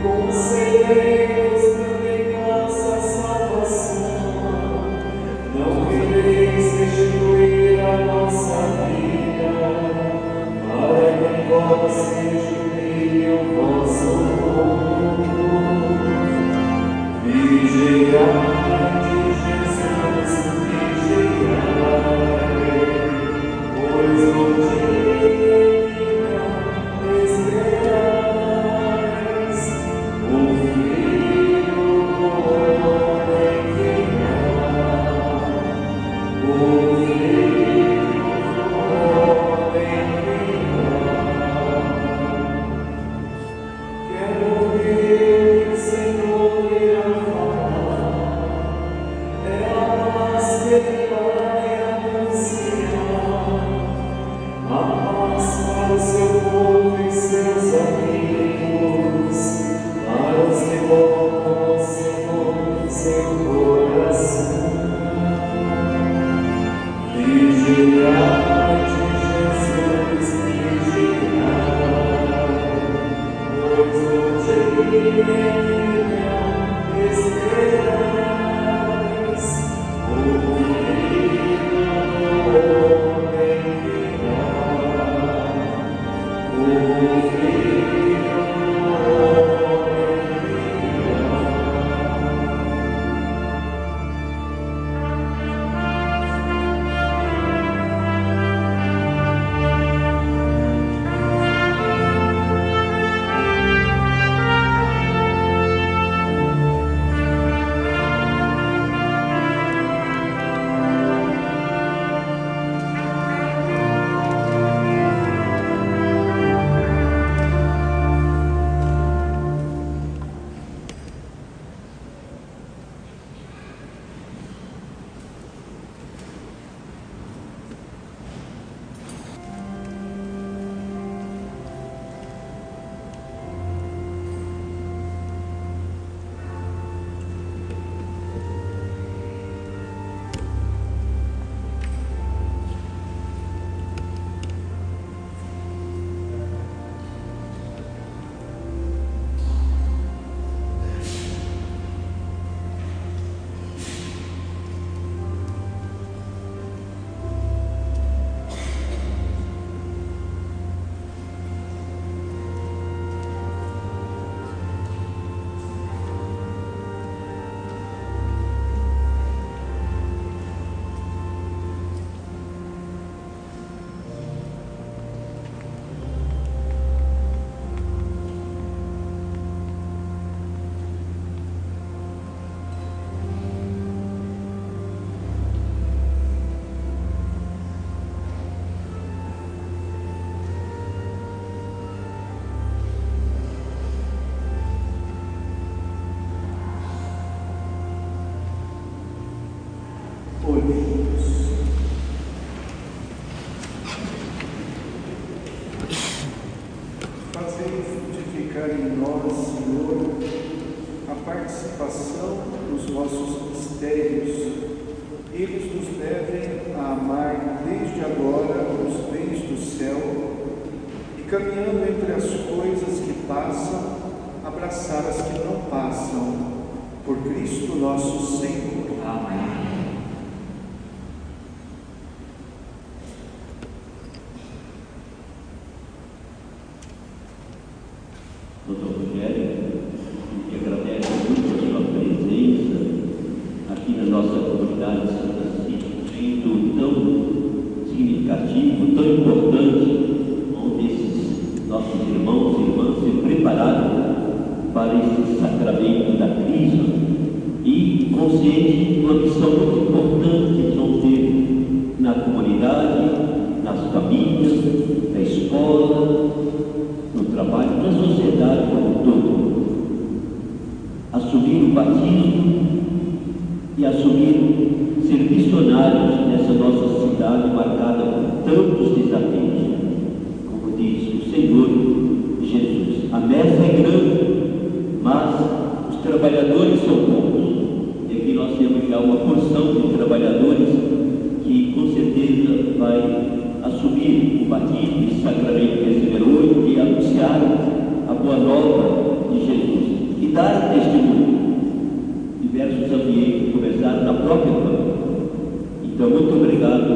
Concedei-nos também Fazei frutificar em nós, Senhor, a participação dos vossos mistérios. Eles nos levem a amar desde agora os bens do céu e, caminhando entre as coisas que passam, abraçar as que não passam. Por Cristo nosso Senhor. Amém. Doutor Rogério, que agradece muito a sua presença aqui na nossa comunidade de Santa Cecília, sendo tão significativo, tão importante, onde esses nossos irmãos e irmãs se prepararam para esse sacramento da Crisma e consciente de uma missão muito importante que eles vão ter na comunidade, nas famílias, na escola, no trabalho, na sociedade como um todo. Assumir o batismo e assumir ser missionários nessa nossa cidade marcada por tantos desafios. Como diz o Senhor Jesus, a messe é grande, mas os trabalhadores são poucos. E aqui nós temos já uma porção de trabalhadores que com certeza vai assumir o batismo e sacramento que receberam hoje e anunciar a boa nova de Jesus e dar testemunho. Diversos ambientes começaram na própria família. Então, muito obrigado,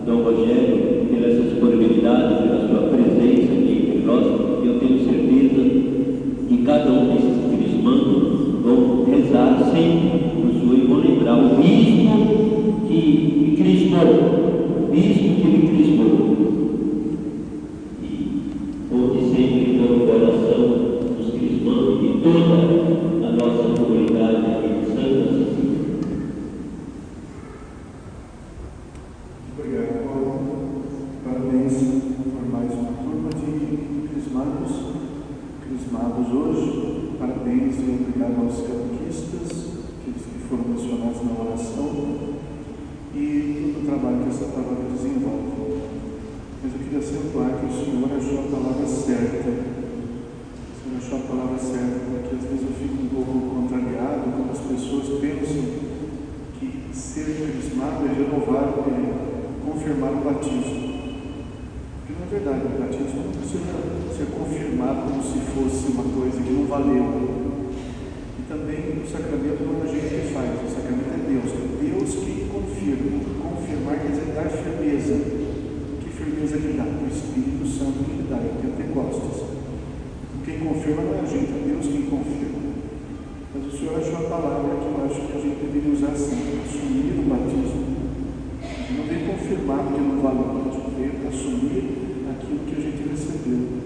Dom Rogério, pela essa disponibilidade, pela sua presença aqui entre nós. Eu tenho certeza que cada um desses crismandos vão rezar sempre no seu e vão lembrar o bispo que me crismou. Bispo que me crismou. E onde sempre no coração dos crismandos de toda a nossa comunidade aqui de Santa Cecília. Obrigado, Paulo. Parabéns por mais uma turma de crismandos. hoje. Parabéns e obrigado aos catequistas, aqueles que foram mencionados na oração, e todo o trabalho que essa palavra desenvolve. Mas eu queria acentuar que o Senhor achou a palavra certa. O Senhor achou a palavra certa, porque às vezes eu fico um pouco contrariado quando as pessoas pensam que ser crismado é renovar, confirmar o batismo. Porque não é verdade, o batismo não precisa ser confirmado como se fosse uma coisa que não valeu. E também o sacramento não é a gente que faz, o sacramento é Deus que confirma. Confirmar quer dizer dar firmeza. Que firmeza que dá? O Espírito Santo que dá, em Pentecostes. Quem confirma não é a gente, é Deus quem confirma. Mas o Senhor achou a palavra que eu acho que a gente deveria usar assim, assumir o batismo. Não vem confirmar porque não valeu, a gente veio assumir aquilo que a gente recebeu.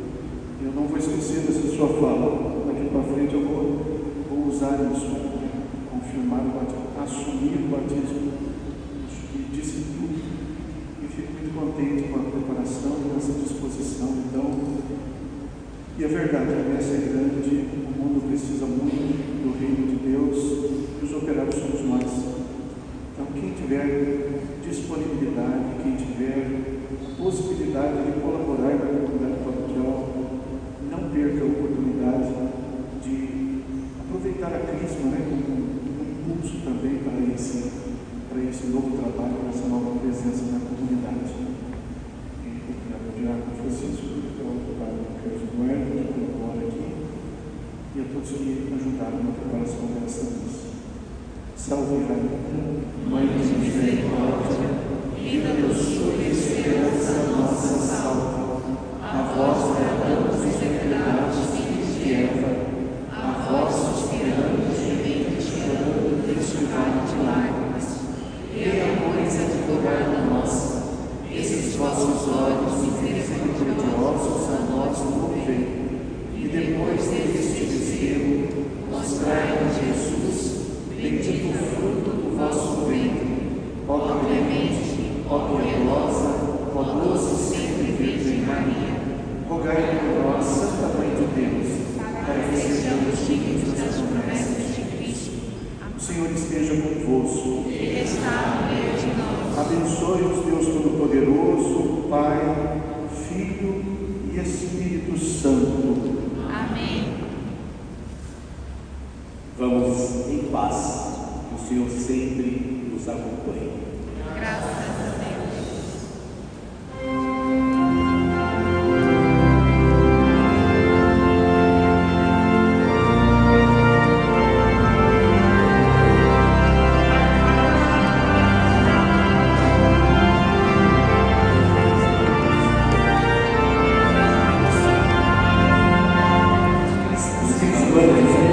Eu não vou esquecer dessa sua fala. Daqui para frente eu vou usar isso, confirmar o batismo, assumir o batismo. Acho que disse tudo. E fico muito contente com a preparação e com essa disposição. Então, e é verdade, a messa é grande, o mundo precisa muito do reino de Deus e os operários somos nós. Então, quem tiver disponibilidade, quem tiver possibilidade de colaborar na comunidade paroquial, não perca a oportunidade de aproveitar a Crisma, como um impulso também para esse novo trabalho, para essa nova presença na comunidade. E obrigado ao Diácono Francisco, ao Padre Carlos Bueno, que colabora aqui, e a todos que ajudaram na preparação dessa missa. Salve, Rainha, Mãe de misericórdia, vida, doçura e esperança nossa, salve. A vós bradamos os degradados filhos de Eva, a vós suspiramos, gemendo e chorando neste vale de lágrimas. Dê amores advogada nossa, esses vossos olhos misericordiosos a nós movei, e depois deste desterro, mostrai-nos Jesus, bendito o fruto do vosso ventre. Ó clemente, ó piedosa, ó doce sempre Virgem Maria, rogai por nós, Santa Mãe de Deus, para que sejamos dignos das promessas de Cristo. O Senhor esteja convosco. Ele está no meio de nós. Abençoe-os Deus Todo-Poderoso, Pai, Filho e Espírito Santo. Amém. Vamos em paz, que o Senhor sempre nos acompanhe. Graças a Deus. Os